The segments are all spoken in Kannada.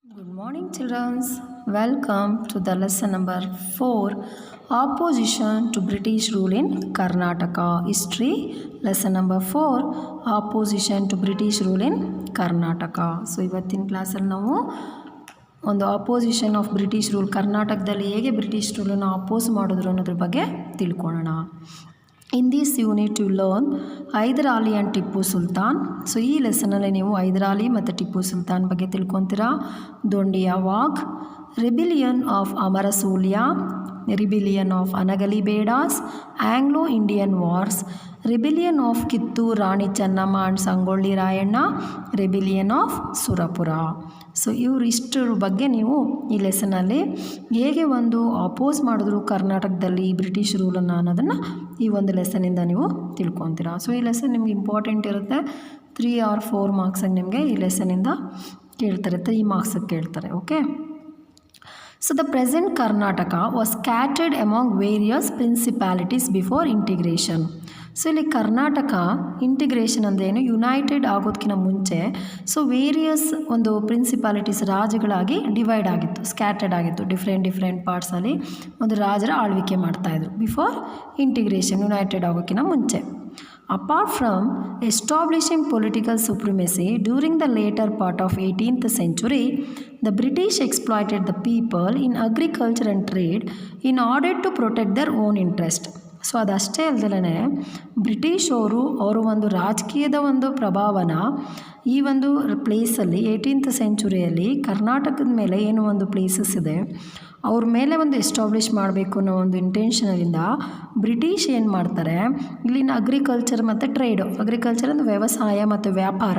Good morning, children. Welcome to the lesson number 4 Opposition to British Rule in Karnataka. History. Lesson number 4 Opposition to British Rule in Karnataka. So, ಇವತ್ತಿನ ಕ್ಲಾಸಲ್ಲಿ ನಾವು ಒಂದು ಆಪೋಸಿಷನ್ ಆಫ್ ಬ್ರಿಟಿಷ್ ರೂಲ್ ಕರ್ನಾಟಕದಲ್ಲಿ ಹೇಗೆ ಬ್ರಿಟಿಷ್ ರೂಲನ್ನು ಅಪೋಸ್ ಮಾಡಿದ್ರು ಅನ್ನೋದ್ರ ಬಗ್ಗೆ ತಿಳ್ಕೊಳ್ಳೋಣ. In this you need to learn Hyder Ali and Tipu Sultan. So ಈ ಲೆಸನಲ್ಲಿ ನೀವು ಹೈದರ್ ಅಲಿ ಮತ್ತು ಟಿಪ್ಪು ಸುಲ್ತಾನ್ ಬಗ್ಗೆ ತಿಳ್ಕೊತೀರಾ. Dhondia Wagh, rebellion of Amarasulya, rebellion of Anagalibedas, Anglo Indian wars, rebellion of Kittur Rani Chennamma and Sangolli Rayanna, rebellion of Surapura. So ಇಷ್ಟರ ಬಗ್ಗೆ ನೀವು ಈ ಲೆಸನಲ್ಲಿ ಹೇಗೆ ಒಂದು ಅಪೋಸ್ ಮಾಡಿದ್ರು ಕರ್ನಾಟಕದಲ್ಲಿ ಬ್ರಿಟಿಷ್ ರೂಲನ್ನು ಅನ್ನೋದನ್ನು ಈ ಒಂದು ಲೆಸನಿಂದ ನೀವು ತಿಳ್ಕೊತೀರಾ. ಸೊ ಈ ಲೆಸನ್ ನಿಮ್ಗೆ ಇಂಪಾರ್ಟೆಂಟ್ ಇರುತ್ತೆ. 3 or 4 ಮಾರ್ಕ್ಸಾಗಿ ನಿಮಗೆ ಈ ಲೆಸನಿಂದ ಕೇಳ್ತಾರೆ, 3 ಮಾರ್ಕ್ಸಿಗೆ ಕೇಳ್ತಾರೆ. Okay. So the present Karnataka was scattered among various principalities before integration. So ಇಲ್ಲಿ ಕರ್ನಾಟಕ ಇಂಟಿಗ್ರೇಷನ್ ಅಂದರೆ ಏನು, ಯುನೈಟೆಡ್ ಆಗೋದಕ್ಕಿಂತ ಮುಂಚೆ ಸೊ ವೇರಿಯಸ್ ಒಂದು ಪ್ರಿನ್ಸಿಪಾಲಿಟೀಸ್ ರಾಜ್ಯಗಳಾಗಿ ಡಿವೈಡ್ ಆಗಿತ್ತು, ಸ್ಕ್ಯಾಟರ್ಡ್ ಆಗಿತ್ತು. ಡಿಫ್ರೆಂಟ್ ಪಾರ್ಟ್ಸಲ್ಲಿ ಒಂದು ರಾಜರ ಆಳ್ವಿಕೆ ಮಾಡ್ತಾಯಿದ್ರು ಬಿಫೋರ್ ಇಂಟಿಗ್ರೇಷನ್, ಯುನೈಟೆಡ್ ಆಗೋಕ್ಕಿಂತ ಮುಂಚೆ. Apart from establishing political supremacy during the later part of 18th century, the British exploited the people in agriculture and trade in order to protect their own interest. So ಅದಷ್ಟೇ ಅಲ್ಲದೇ ಬ್ರಿಟಿಷ್ ಅವರು ಒಂದು ರಾಜಕೀಯದ ಒಂದು ಪ್ರಭಾವನ ಈ ಒಂದು ಪ್ಲೇಸಲ್ಲಿ 18th ಸೆಂಚುರಿಯಲ್ಲಿ ಕರ್ನಾಟಕದ ಮೇಲೆ ಏನು ಒಂದು ಪ್ಲೇಸಸ್ ಇದೆ ಅವ್ರ ಮೇಲೆ ಒಂದು ಎಸ್ಟಾಬ್ಲಿಷ್ ಮಾಡಬೇಕು ಅನ್ನೋ ಒಂದು ಇಂಟೆನ್ಷನಿಂದ ಬ್ರಿಟಿಷ್ ಏನು ಮಾಡ್ತಾರೆ, ಇಲ್ಲಿನ ಅಗ್ರಿಕಲ್ಚರ್ ಮತ್ತು ಟ್ರೇಡು, ಅಗ್ರಿಕಲ್ಚರ್ ಅಂದರೆ ವ್ಯವಸಾಯ ಮತ್ತು ವ್ಯಾಪಾರ,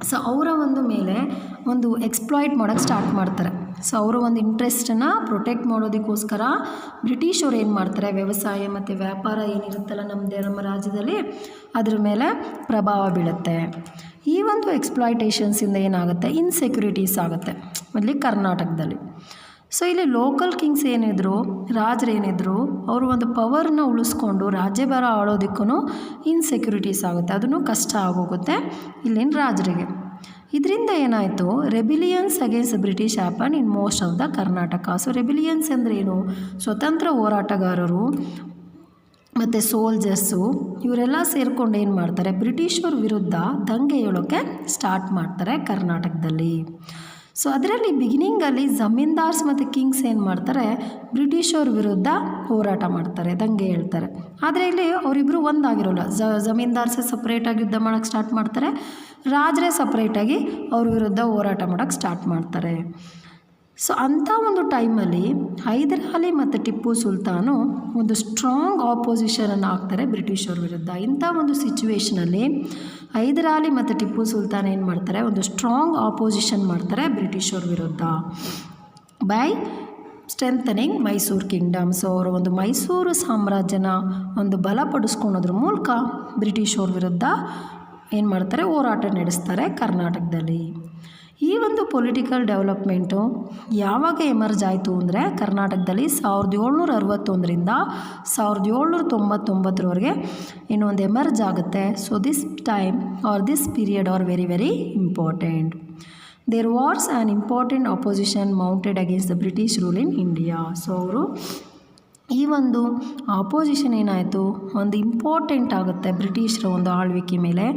ಸೊ ಅವರ ಒಂದು ಮೇಲೆ ಒಂದು ಎಕ್ಸ್ಪ್ಲಾಯ್ಟ್ ಮಾಡೋಕ್ಕೆ ಸ್ಟಾರ್ಟ್ ಮಾಡ್ತಾರೆ. ಸೊ ಅವರ ಒಂದು ಇಂಟ್ರೆಸ್ಟನ್ನು ಪ್ರೊಟೆಕ್ಟ್ ಮಾಡೋದಕ್ಕೋಸ್ಕರ ಬ್ರಿಟಿಷ್ ಅವ್ರು ಏನು ಮಾಡ್ತಾರೆ, ವ್ಯವಸಾಯ ಮತ್ತು ವ್ಯಾಪಾರ ಏನಿರುತ್ತಲ್ಲ ನಮ್ಮ ರಾಜ್ಯದಲ್ಲಿ ಅದ್ರ ಮೇಲೆ ಪ್ರಭಾವ ಬೀಳುತ್ತೆ. ಈ ಒಂದು ಎಕ್ಸ್ಪ್ಲಾಯ್ಟೇಷನ್ಸಿಂದ ಏನಾಗುತ್ತೆ, ಇನ್ಸೆಕ್ಯೂರಿಟೀಸ್ ಆಗುತ್ತೆ ಅಲ್ಲಿ ಕರ್ನಾಟಕದಲ್ಲಿ. ಸೊ ಇಲ್ಲಿ ಲೋಕಲ್ ಕಿಂಗ್ಸ್ ಏನಿದ್ರು, ರಾಜರೇನಿದ್ರು, ಅವರು ಒಂದು ಪವರ್ನ ಉಳಿಸ್ಕೊಂಡು ರಾಜ್ಯಭಾರ ಆಳೋದಕ್ಕೂ ಇನ್ಸೆಕ್ಯೂರಿಟೀಸ್ ಆಗುತ್ತೆ, ಅದನ್ನು ಕಷ್ಟ ಆಗೋಗುತ್ತೆ ಇಲ್ಲಿನ ರಾಜರಿಗೆ. ಇದರಿಂದ ಏನಾಯಿತು, rebellions against British happen in most of the Karnataka. So rebellions ಅಂದರೆ ಏನು, ಸ್ವತಂತ್ರ ಹೋರಾಟಗಾರರು ಮತ್ತು ಸೋಲ್ಜರ್ಸು ಇವರೆಲ್ಲ ಸೇರ್ಕೊಂಡು ಏನು ಮಾಡ್ತಾರೆ, ಬ್ರಿಟಿಷರ ವಿರುದ್ಧ ದಂಗೆ ಏಳೋಕ್ಕೆ ಸ್ಟಾರ್ಟ್ ಮಾಡ್ತಾರೆ ಕರ್ನಾಟಕದಲ್ಲಿ. ಸೊ ಅದರಲ್ಲಿ ಬಿಗಿನಿಂಗಲ್ಲಿ ಜಮೀನ್ದಾರ್ಸ್ ಮತ್ತು ಕಿಂಗ್ಸ್ ಏನು ಮಾಡ್ತಾರೆ, ಬ್ರಿಟಿಷವ್ರ ವಿರುದ್ಧ ಹೋರಾಟ ಮಾಡ್ತಾರೆ, ದಂಗೆ ಹೇಳ್ತಾರೆ. ಆದರೆ ಇಲ್ಲಿ ಅವರಿಬ್ಬರು ಒಂದಾಗಿರೋಲ್ಲ. ಜಮೀನ್ದಾರ್ಸೇ ಸಪ್ರೇಟಾಗಿ ಯುದ್ಧ ಮಾಡೋಕ್ಕೆ ಸ್ಟಾರ್ಟ್ ಮಾಡ್ತಾರೆ, ರಾಜರೇ ಸಪ್ರೇಟಾಗಿ ಅವ್ರ ವಿರುದ್ಧ ಹೋರಾಟ ಮಾಡೋಕ್ಕೆ ಸ್ಟಾರ್ಟ್ ಮಾಡ್ತಾರೆ. ಸೊ ಅಂಥ ಒಂದು ಟೈಮಲ್ಲಿ ಹೈದರ್ ಅಲಿ ಮತ್ತು ಟಿಪ್ಪು ಸುಲ್ತಾನು ಒಂದು ಸ್ಟ್ರಾಂಗ್ ಆಪೋಸಿಷನನ್ನು ಹಾಕ್ತಾರೆ ಬ್ರಿಟಿಷವ್ರ ವಿರುದ್ಧ. ಇಂಥ ಒಂದು ಸಿಚುವೇಷನಲ್ಲಿ ಹೈದರ್ ಅಲಿ ಮತ್ತು ಟಿಪ್ಪು ಸುಲ್ತಾನ್ ಏನು ಮಾಡ್ತಾರೆ, ಒಂದು ಸ್ಟ್ರಾಂಗ್ ಆಪೋಸಿಷನ್ ಮಾಡ್ತಾರೆ ಬ್ರಿಟಿಷವ್ರ ವಿರುದ್ಧ by strengthening Mysuru Kingdom. So ಅವರು ಒಂದು ಮೈಸೂರು ಸಾಮ್ರಾಜ್ಯನ ಒಂದು ಬಲಪಡಿಸ್ಕೊಳೋದ್ರ ಮೂಲಕ ಬ್ರಿಟಿಷವ್ರ ವಿರುದ್ಧ ಏನು ಮಾಡ್ತಾರೆ, ಹೋರಾಟ ನಡೆಸ್ತಾರೆ ಕರ್ನಾಟಕದಲ್ಲಿ. ಈ ಒಂದು ಪೊಲಿಟಿಕಲ್ ಡೆವಲಪ್ಮೆಂಟು ಯಾವಾಗ ಎಮರ್ಜ್ ಆಯಿತು ಅಂದರೆ ಕರ್ನಾಟಕದಲ್ಲಿ 1761ರಿಂದ 1799ರವರೆಗೆ ಇನ್ನೊಂದು ಎಮರ್ಜ್ ಆಗುತ್ತೆ. So this time or this period are very very important. There was an important opposition mounted against the British rule in India. So ಅವರು ಈ ಒಂದು ಆಪೋಸಿಷನ್ ಏನಾಯಿತು, ಒಂದು ಇಂಪಾರ್ಟೆಂಟ್ ಆಗುತ್ತೆ ಬ್ರಿಟಿಷರ ಒಂದು ಆಳ್ವಿಕೆ ಮೇಲೆ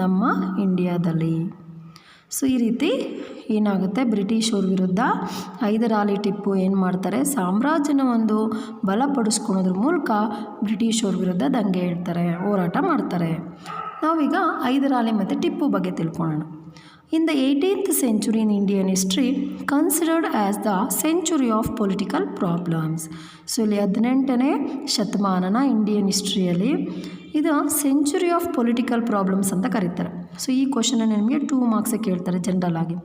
ನಮ್ಮ ಇಂಡಿಯಾದಲ್ಲಿ. ಸೊ ಈ ರೀತಿ ಏನಾಗುತ್ತೆ, ಬ್ರಿಟಿಷವ್ರ ವಿರುದ್ಧ ಹೈದರ್ ಅಲಿ ಟಿಪ್ಪು ಏನು ಮಾಡ್ತಾರೆ, ಸಾಮ್ರಾಜ್ಯನ ಒಂದು ಬಲಪಡಿಸ್ಕೊಳೋದ್ರ ಮೂಲಕ ಬ್ರಿಟಿಷವ್ರ ವಿರುದ್ಧ ದಂಗೆ ಹೇಳ್ತಾರೆ, ಹೋರಾಟ ಮಾಡ್ತಾರೆ. ನಾವೀಗ ಹೈದರ್ ಅಲಿ ಮತ್ತು ಟಿಪ್ಪು ಬಗ್ಗೆ ತಿಳ್ಕೊಳ್ಳೋಣ. In the 18th century in Indian history considered as the century of political problems. So ಇಲ್ಲಿ 18ನೇ ಶತಮಾನನ ಇಂಡಿಯನ್ ಹಿಸ್ಟ್ರಿಯಲ್ಲಿ ಇದು ಸೆಂಚುರಿ ಆಫ್ ಪೊಲಿಟಿಕಲ್ ಪ್ರಾಬ್ಲಮ್ಸ್ ಅಂತ ಕರೀತಾರೆ. ಸೊ ಈ ಕ್ವಶನ್ನ ನಿಮಗೆ 2 ಮಾರ್ಕ್ಸಿಗೆ ಕೇಳ್ತಾರೆ ಜನರಲ್ ಆಗಿ.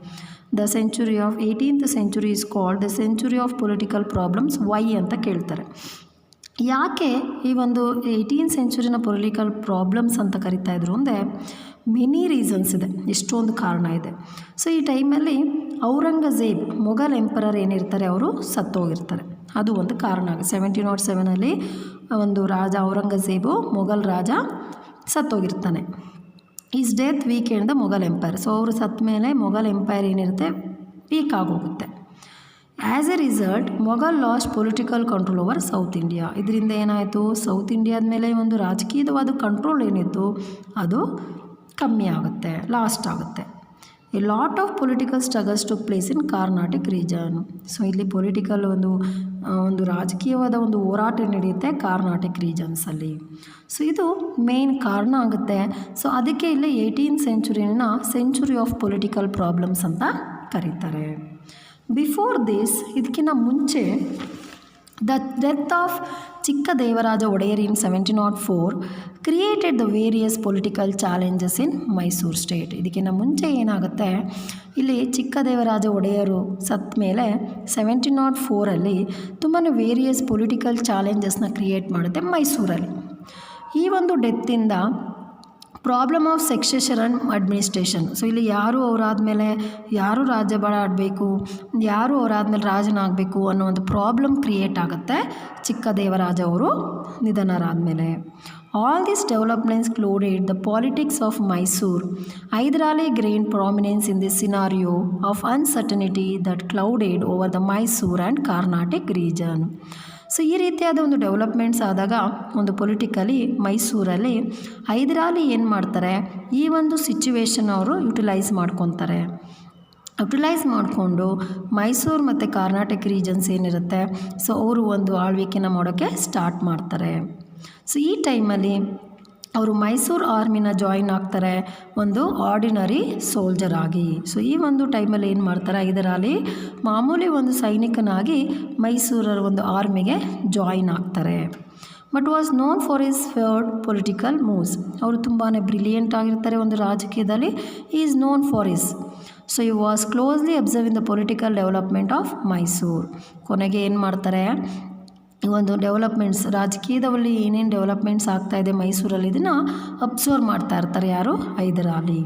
The century of 18th century is called the century of political problems, why ಅಂತ ಕೇಳ್ತಾರೆ. ಯಾಕೆ ಈ ಒಂದು 18th ಸೆಂಚುರಿನ ಪೊಲಿಟಿಕಲ್ ಪ್ರಾಬ್ಲಮ್ಸ್ ಅಂತ ಕರಿತಾಯಿದ್ರು ಅಂದರೆ ಮೆನಿ ರೀಸನ್ಸ್ ಇದೆ, ಎಷ್ಟೊಂದು ಕಾರಣ ಇದೆ. ಸೊ ಈ ಟೈಮಲ್ಲಿ ಔರಂಗಜೇಬ್ ಮೊಘಲ್ ಎಂಪರರ್ ಏನಿರ್ತಾರೆ ಅವರು ಸತ್ತೋಗಿರ್ತಾರೆ, ಅದು ಒಂದು ಕಾರಣ. 1707 ಒಂದು ರಾಜ ಔರಂಗಜೇಬು ಮೊಘಲ್ ರಾಜ ಸತ್ತೋಗಿರ್ತಾನೆ. His death weakened the Mughal empire. So ಅವರು ಸತ್ತ ಮೇಲೆ ಮೊಘಲ್ ಎಂಪೈರ್ ಏನಿರುತ್ತೆ ವೀಕ್ ಆಗೋಗುತ್ತೆ. As a result Mughal lost political control over south India. ಇದರಿಂದ ಏನಾಯಿತು, ಸೌತ್ ಇಂಡಿಯಾದ ಮೇಲೆ ಒಂದು ರಾಜಕೀಯವಾದ ಕಂಟ್ರೋಲ್ ಏನಿತ್ತು ಅದು ಕಮ್ಮಿ ಆಗುತ್ತೆ, ಲಾಸ್ಟ್ ಆಗುತ್ತೆ. A lot of political struggles to place in Carnatic region. So ಇಲ್ಲಿ ಪೊಲಿಟಿಕಲ್ ಒಂದು ರಾಜಕೀಯವಾದ ಒಂದು ಹೋರಾಟ ನಡೆಯುತ್ತೆ ಕಾರ್ನಾಟಿಕ್ ರೀಜನ್ಸಲ್ಲಿ. ಸೊ ಇದು ಮೇನ್ ಕಾರಣ ಆಗುತ್ತೆ. ಸೊ ಅದಕ್ಕೆ ಇಲ್ಲಿ 18th ಸೆಂಚುರಿನ ಸೆಂಚುರಿ ಆಫ್ ಪೊಲಿಟಿಕಲ್ ಪ್ರಾಬ್ಲಮ್ಸ್ ಅಂತ ಕರೀತಾರೆ. ಬಿಫೋರ್ ದಿಸ್, ಇದಕ್ಕಿಂತ ಮುಂಚೆ the death of Chikkadevaraja Wodeyar in 1704 created the various political challenges in Mysore state. ಇದಕ್ಕಿಂತ ಮುಂಚೆ ಏನಾಗುತ್ತೆ, ಇಲ್ಲಿ ಚಿಕ್ಕದೇವರಾಜ ಒಡೆಯರು ಸತ್ತ ಮೇಲೆ 1704 ತುಂಬಾ ವೇರಿಯಸ್ ಪೊಲಿಟಿಕಲ್ ಚಾಲೆಂಜಸ್ನ ಕ್ರಿಯೇಟ್ ಮಾಡುತ್ತೆ ಮೈಸೂರಲ್ಲಿ. ಈ ಒಂದು ಡೆತ್ತಿಂದ problem of succession and administration. So ಇಲ್ಲಿ ಯಾರು ರಾಜ್ಯಭಾರ ಆಡಬೇಕು, ಯಾರು ಅವರಾದ್ಮೇಲೆ ರಾಜನಾಗಬೇಕು ಅನ್ನೋ ಒಂದು ಪ್ರಾಬ್ಲಮ್ ಕ್ರಿಯೇಟ್ ಆಗುತ್ತೆ ಚಿಕ್ಕದೇವರಾಜ ಅವರು ನಿಧನರಾದಮೇಲೆ. All this developments clouded the politics of Mysore. Hyder Ali gain prominence in this scenario of uncertainty that clouded over the Mysore and Carnatic region. So ಈ ರೀತಿಯಾದ ಒಂದು ಡೆವಲಪ್ಮೆಂಟ್ಸ್ ಆದಾಗ ಒಂದು ಪೊಲಿಟಿಕಲಿ ಮೈಸೂರಲ್ಲಿ ಹೈದರಾಲಿ ಏನು ಮಾಡ್ತಾರೆ, ಈ ಒಂದು ಸಿಚುವೇಶನ್ ಅವರು ಯುಟಿಲೈಸ್ ಮಾಡಿಕೊಂಡು ಮೈಸೂರು ಮತ್ತು ಕಾರ್ನಾಟಕ ರೀಜನ್ಸ್ ಏನಿರುತ್ತೆ ಸೊ ಅವರು ಒಂದು ಆಳ್ವಿಕೆನ ಮಾಡೋಕ್ಕೆ ಸ್ಟಾರ್ಟ್ ಮಾಡ್ತಾರೆ. ಸೊ ಈ ಟೈಮಲ್ಲಿ ಅವರು ಮೈಸೂರು ಆರ್ಮಿನ ಜಾಯಿನ್ ಆಗ್ತಾರೆ ಒಂದು ಆರ್ಡಿನರಿ ಸೋಲ್ಜರ್ ಆಗಿ. ಸೊ ಈ ಒಂದು ಟೈಮಲ್ಲಿ ಏನು ಮಾಡ್ತಾರೆ, ಹೈದರಾಲಿ ಮಾಮೂಲಿ ಒಂದು ಸೈನಿಕನಾಗಿ ಮೈಸೂರರ ಒಂದು ಆರ್ಮಿಗೆ ಜಾಯಿನ್ ಆಗ್ತಾರೆ. But was known for his feared political moves. ಅವರು ತುಂಬಾ ಬ್ರಿಲಿಯಂಟ್ ಆಗಿರ್ತಾರೆ ಒಂದು ರಾಜಕೀಯದಲ್ಲಿ. He is known for his. So he was closely observing the political development of Mysore. ಕೊನೆಗೆ ಏನು ಮಾಡ್ತಾರೆ, ಈ ಒಂದು ಡೆವಲಪ್ಮೆಂಟ್ಸ್ ರಾಜಕೀಯದಲ್ಲಿ ಏನೇನು ಡೆವಲಪ್ಮೆಂಟ್ಸ್ ಆಗ್ತಾಯಿದೆ ಮೈಸೂರಲ್ಲಿ ಇದನ್ನು ಅಬ್ಸರ್ವ್ ಮಾಡ್ತಾ ಇರ್ತಾರೆ ಯಾರು, Hyder Ali.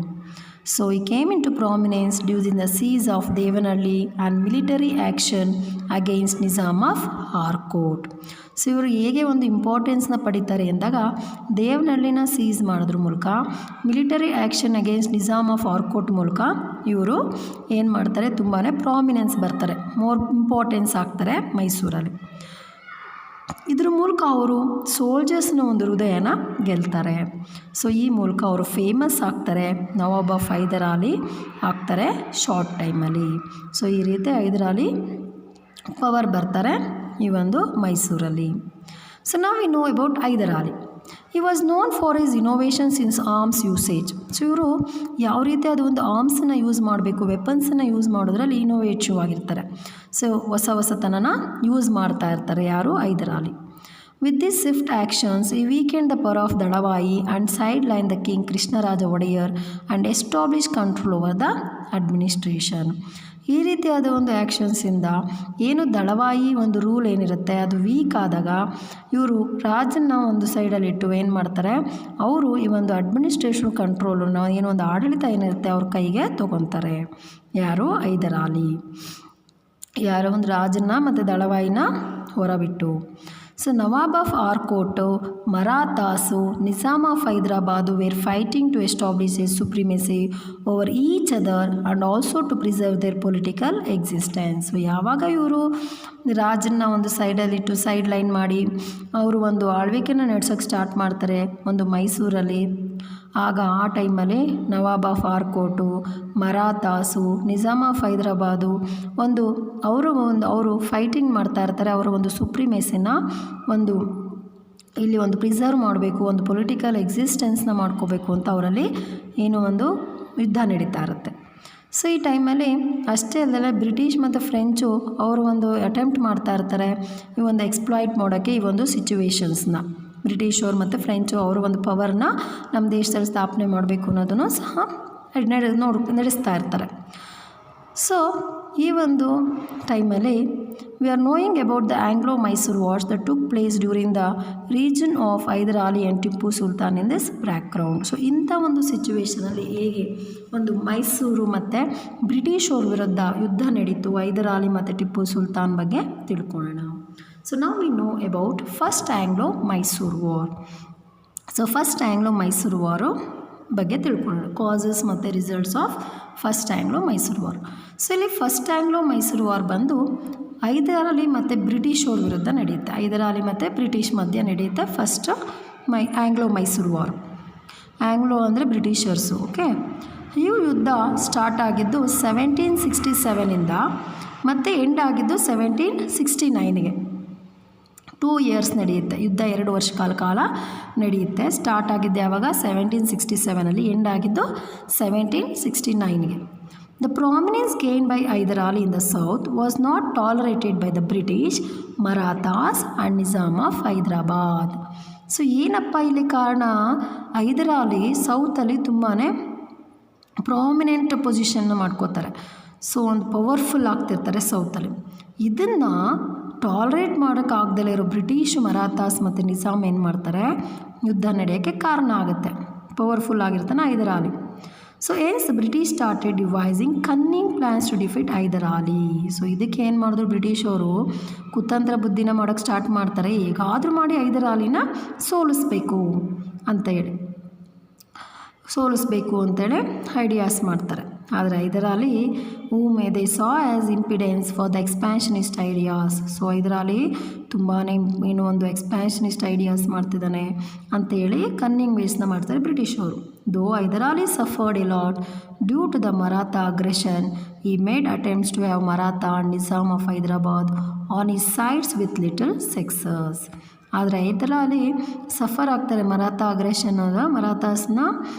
So he came into prominence during the siege of Devanahalli and military action against Nizam of Arcot. So ಇವರು ಹೇಗೆ ಒಂದು ಇಂಪಾರ್ಟೆನ್ಸ್ನ ಪಡಿತಾರೆ ಅಂದಾಗ ದೇವನಹಳ್ಳಿನ ಸೀಸ್ ಮಾಡೋದ್ರ ಮೂಲಕ, military action against Nizam of Arcot ಮೂಲಕ ಇವರು ಏನು ಮಾಡ್ತಾರೆ, ತುಂಬಾ ಪ್ರಾಮಿನೆನ್ಸ್ ಬರ್ತಾರೆ, ಮೋರ್ ಇಂಪಾರ್ಟೆನ್ಸ್ ಆಗ್ತಾರೆ ಮೈಸೂರಲ್ಲಿ. ಇದ್ರ ಮೂಲಕ ಅವರು ಸೋಲ್ಜರ್ಸ್ನ ಒಂದು ಹೃದಯನ ಗೆಲ್ತಾರೆ. ಸೊ ಈ ಮೂಲಕ ಅವರು ಫೇಮಸ್ ಆಗ್ತಾರೆ, ನವಾಬ್ ಆಫ್ ಹೈದರಾಲಿ ಆಗ್ತಾರೆ ಶಾರ್ಟ್ ಟೈಮಲ್ಲಿ. ಸೊ ಈ ರೀತಿ ಹೈದರಾಲಿ ಪವರ್ ಬರ್ತಾರೆ ಈ ಒಂದು ಮೈಸೂರಲ್ಲಿ. ಸೊ ನಾವು we know about Hyder Ali. He was known for his innovations in arms usage. So ಇವರು ಯಾವ ರೀತಿ ಅದು ಒಂದು ಆರ್ಮ್ಸನ್ನು ಯೂಸ್ ಮಾಡಬೇಕು, ವೆಪನ್ಸನ್ನು ಯೂಸ್ ಮಾಡೋದ್ರಲ್ಲಿ ಇನೋವೇಟಿವ್ ಆಗಿರ್ತಾರೆ. ಸೊ ಹೊಸತನನ ಯೂಸ್ ಮಾಡ್ತಾ ಇರ್ತಾರೆ ಯಾರು, Hyder Ali. With this swift actions he weakened the power of Dalavayi and sideline the king Krishnaraja Wodeyar and establish control over the administration. ಈ ರೀತಿಯಾದ ಒಂದು ಆ್ಯಕ್ಷನ್ಸಿಂದ ಏನು ದಳವಾಯಿ ಒಂದು ರೂಲ್ ಏನಿರುತ್ತೆ ಅದು ವೀಕ್ ಆದಾಗ ಇವರು ರಾಜನ್ನ ಒಂದು ಸೈಡಲ್ಲಿಟ್ಟು ಏನು ಮಾಡ್ತಾರೆ, ಅವರು ಈ ಒಂದು ಅಡ್ಮಿನಿಸ್ಟ್ರೇಷನ್ ಕಂಟ್ರೋಲನ್ನ ಏನೋ ಒಂದು ಆಡಳಿತ ಏನಿರುತ್ತೆ ಅವ್ರ ಕೈಗೆ ತೊಗೊತಾರೆ ಯಾರು, ಹೈದರಾಲಿ. ಯಾರೋ ಒಂದು ರಾಜನ್ನ ಮತ್ತು ದಳವಾಯಿನ ಹೊರಬಿಟ್ಟು. So Nawab of Arcot, Marathas, Nizam of Hyderabad were fighting to establish a supremacy over each other and also to preserve their political existence. ಯಾವಾಗ ಇವರು ರಾಜನ್ನ ಒಂದು ಸೈಡಲ್ಲಿಟ್ಟು ಸೈಡ್ ಲೈನ್ ಮಾಡಿ ಅವರು ಒಂದು ಆಳ್ವಿಕೆನ ನಡೆಸೋಕ್ಕೆ ಸ್ಟಾರ್ಟ್ ಮಾಡ್ತಾರೆ ಒಂದು ಮೈಸೂರಲ್ಲಿ, ಆಗ ಆ ಟೈಮಲ್ಲಿ ನವಾಬ್ ಆಫ್ ಆರ್ಕೋಟು, ಮರಾಠಾಸು, ನಿಜಾಮ್ ಆಫ್ ಹೈದರಾಬಾದು ಅವರು ಫೈಟಿಂಗ್ ಮಾಡ್ತಾ ಇರ್ತಾರೆ. ಅವರ ಒಂದು ಸುಪ್ರಿಮೇಸಿನ ಇಲ್ಲಿ ಒಂದು ಪ್ರಿಸರ್ವ್ ಮಾಡಬೇಕು, ಒಂದು ಪೊಲಿಟಿಕಲ್ ಎಕ್ಸಿಸ್ಟೆನ್ಸ್ನ ಮಾಡ್ಕೋಬೇಕು ಅಂತ ಅವರಲ್ಲಿ ಏನೋ ಒಂದು ಯುದ್ಧ ನಡೀತಾ ಇರುತ್ತೆ. ಸೊ ಈ ಟೈಮಲ್ಲಿ ಅಷ್ಟೇ ಅಲ್ಲದೆ ಬ್ರಿಟಿಷ್ ಮತ್ತು ಫ್ರೆಂಚು ಅವರು ಒಂದು ಅಟೆಂಪ್ಟ್ ಮಾಡ್ತಾ ಇರ್ತಾರೆ ಈ ಒಂದು ಎಕ್ಸ್ಪ್ಲಾಯ್ಟ್ ಮಾಡೋಕ್ಕೆ ಈ ಒಂದು ಸಿಚುವೇಶನ್ಸ್ನ. ಬ್ರಿಟಿಷರು ಮತ್ತು ಫ್ರೆಂಚು ಅವರು ಒಂದು ಪವರ್ನ ನಮ್ಮ ದೇಶದಲ್ಲಿ ಸ್ಥಾಪನೆ ಮಾಡಬೇಕು ಅನ್ನೋದನ್ನು ಸಹ ನಡೆಸ್ತಾ ಇರ್ತಾರೆ. ಸೊ ಈ ಒಂದು ಟೈಮಲ್ಲಿ we are knowing about the Anglo Mysuru wars that took place during the region of Hyder Ali and Tipu Sultan in this background. So ಇಂಥ ಒಂದು ಸಿಚುವೇಷನಲ್ಲಿ ಹೇಗೆ ಒಂದು ಮೈಸೂರು ಮತ್ತು ಬ್ರಿಟಿಷರ ವಿರುದ್ಧ ಯುದ್ಧ ನಡೀತು ಹೈದರಾಲಿ ಮತ್ತು ಟಿಪ್ಪು ಸುಲ್ತಾನ್ ಬಗ್ಗೆ ತಿಳ್ಕೊಳ್ಳೋಣ. So now we know about first Anglo-Mysore War. So first Anglo-Mysore War ಬಗ್ಗೆ ತಿಳ್ಕೊಳ್ಳೋಣ. ಕಾಸಸ್ ಮತ್ತು results of first Anglo Mysore war. So ಇಲ್ಲಿ ಫಸ್ಟ್ ಆ್ಯಂಗ್ಲೋ ಮೈಸೂರು ವಾರ್ ಬಂದು ಹೈದರಾಲಿ ಮತ್ತು ಬ್ರಿಟಿಷ್ ಅವ್ರ ವಿರುದ್ಧ ನಡೆಯುತ್ತೆ. ಹೈದರಾಲಿ ಮತ್ತು ಬ್ರಿಟಿಷ್ ಮಧ್ಯೆ ನಡೆಯುತ್ತೆ ಫಸ್ಟ್ ಆ್ಯಂಗ್ಲೋ ಮೈಸೂರು ವಾರ್. ಆ್ಯಂಗ್ಲೋ ಅಂದರೆ ಬ್ರಿಟಿಷರ್ಸು. ಓಕೆ, ಈ ಯುದ್ಧ ಸ್ಟಾರ್ಟ್ ಆಗಿದ್ದು 1767ಇಂದ ಮತ್ತು ಎಂಡ್ ಆಗಿದ್ದು 1769ಗೆ. 2 ಇಯರ್ಸ್ ನಡೆಯುತ್ತೆ ಯುದ್ಧ. 2 ವರ್ಷ ಕಾಲ ನಡೆಯುತ್ತೆ. ಸ್ಟಾರ್ಟ್ ಆಗಿದ್ದು ಯಾವಾಗ 1767ಅಲ್ಲಿ, ಎಂಡ್ ಆಗಿದ್ದು 1769ಗೆ. The prominence gained by Hyder Ali in the south was not tolerated by the British, Marathas and Nizam of Hyderabad. So ಏನಪ್ಪ ಇಲ್ಲಿ ಕಾರಣ, ಹೈದರ್ ಅಲಿ ಸೌತಲ್ಲಿ ತುಂಬಾ ಪ್ರಾಮಿನೆಂಟ್ ಪೊಸಿಷನ್ನ ಮಾಡ್ಕೋತಾರೆ. ಸೊ ಒಂದು ಪವರ್ಫುಲ್ ಆಗ್ತಿರ್ತಾರೆ ಸೌತಲ್ಲಿ. ಇದನ್ನು ಟಾಲರೇಟ್ ಮಾಡೋಕ್ಕಾಗ್ದಲೇ ಇರೋ ಬ್ರಿಟಿಷ್, ಮರಾಠಾಸ್ ಮತ್ತು ನಿಜಾಮ್ ಏನು ಮಾಡ್ತಾರೆ, ಯುದ್ಧ ನಡೆಯೋಕ್ಕೆ ಕಾರಣ ಆಗುತ್ತೆ. ಪವರ್ಫುಲ್ ಆಗಿರ್ತಾನೆ Hyder Ali. So as British started devising cunning plans to defeat Hyder Ali. So ಇದಕ್ಕೆ ಏನು ಮಾಡಿದ್ರು ಬ್ರಿಟಿಷವರು, ಕುತಂತ್ರ ಬುದ್ಧಿನ ಮಾಡೋಕ್ಕೆ ಸ್ಟಾರ್ಟ್ ಮಾಡ್ತಾರೆ. ಹೇಗಾದರೂ ಮಾಡಿ ಹೈದರ್ ಅಲಿನ ಸೋಲಿಸ್ಬೇಕು ಅಂತೇಳಿ ಐಡಿಯಾಸ್ ಮಾಡ್ತಾರೆ. ಆದರೆ Hyder Ali they saw as impedance for the expansionist ideas. So Hyder Ali ತುಂಬಾ ಏನೋ ಒಂದು ಎಕ್ಸ್ಪ್ಯಾನ್ಷನಿಸ್ಟ್ ಐಡಿಯಾಸ್ ಮಾಡ್ತಿದ್ದಾನೆ ಅಂತೇಳಿ ಕನ್ನಿಂಗ್ ವೇಸ್ನ ಮಾಡ್ತಾರೆ ಬ್ರಿಟಿಷ್ ಅವರು. Though Hyder Ali suffered a lot due to the Maratha aggression, he made attempts to have Maratha and Nizam of Hyderabad on his sides with little success. ಆದರೆ ಹೈದರ್ ಅಲಿ ಸಫರ್ ಆಗ್ತಾರೆ. ಮರಾಠಾ ಅಗ್ರೆಷನ್ ಮರಾಠಾಸ್ನ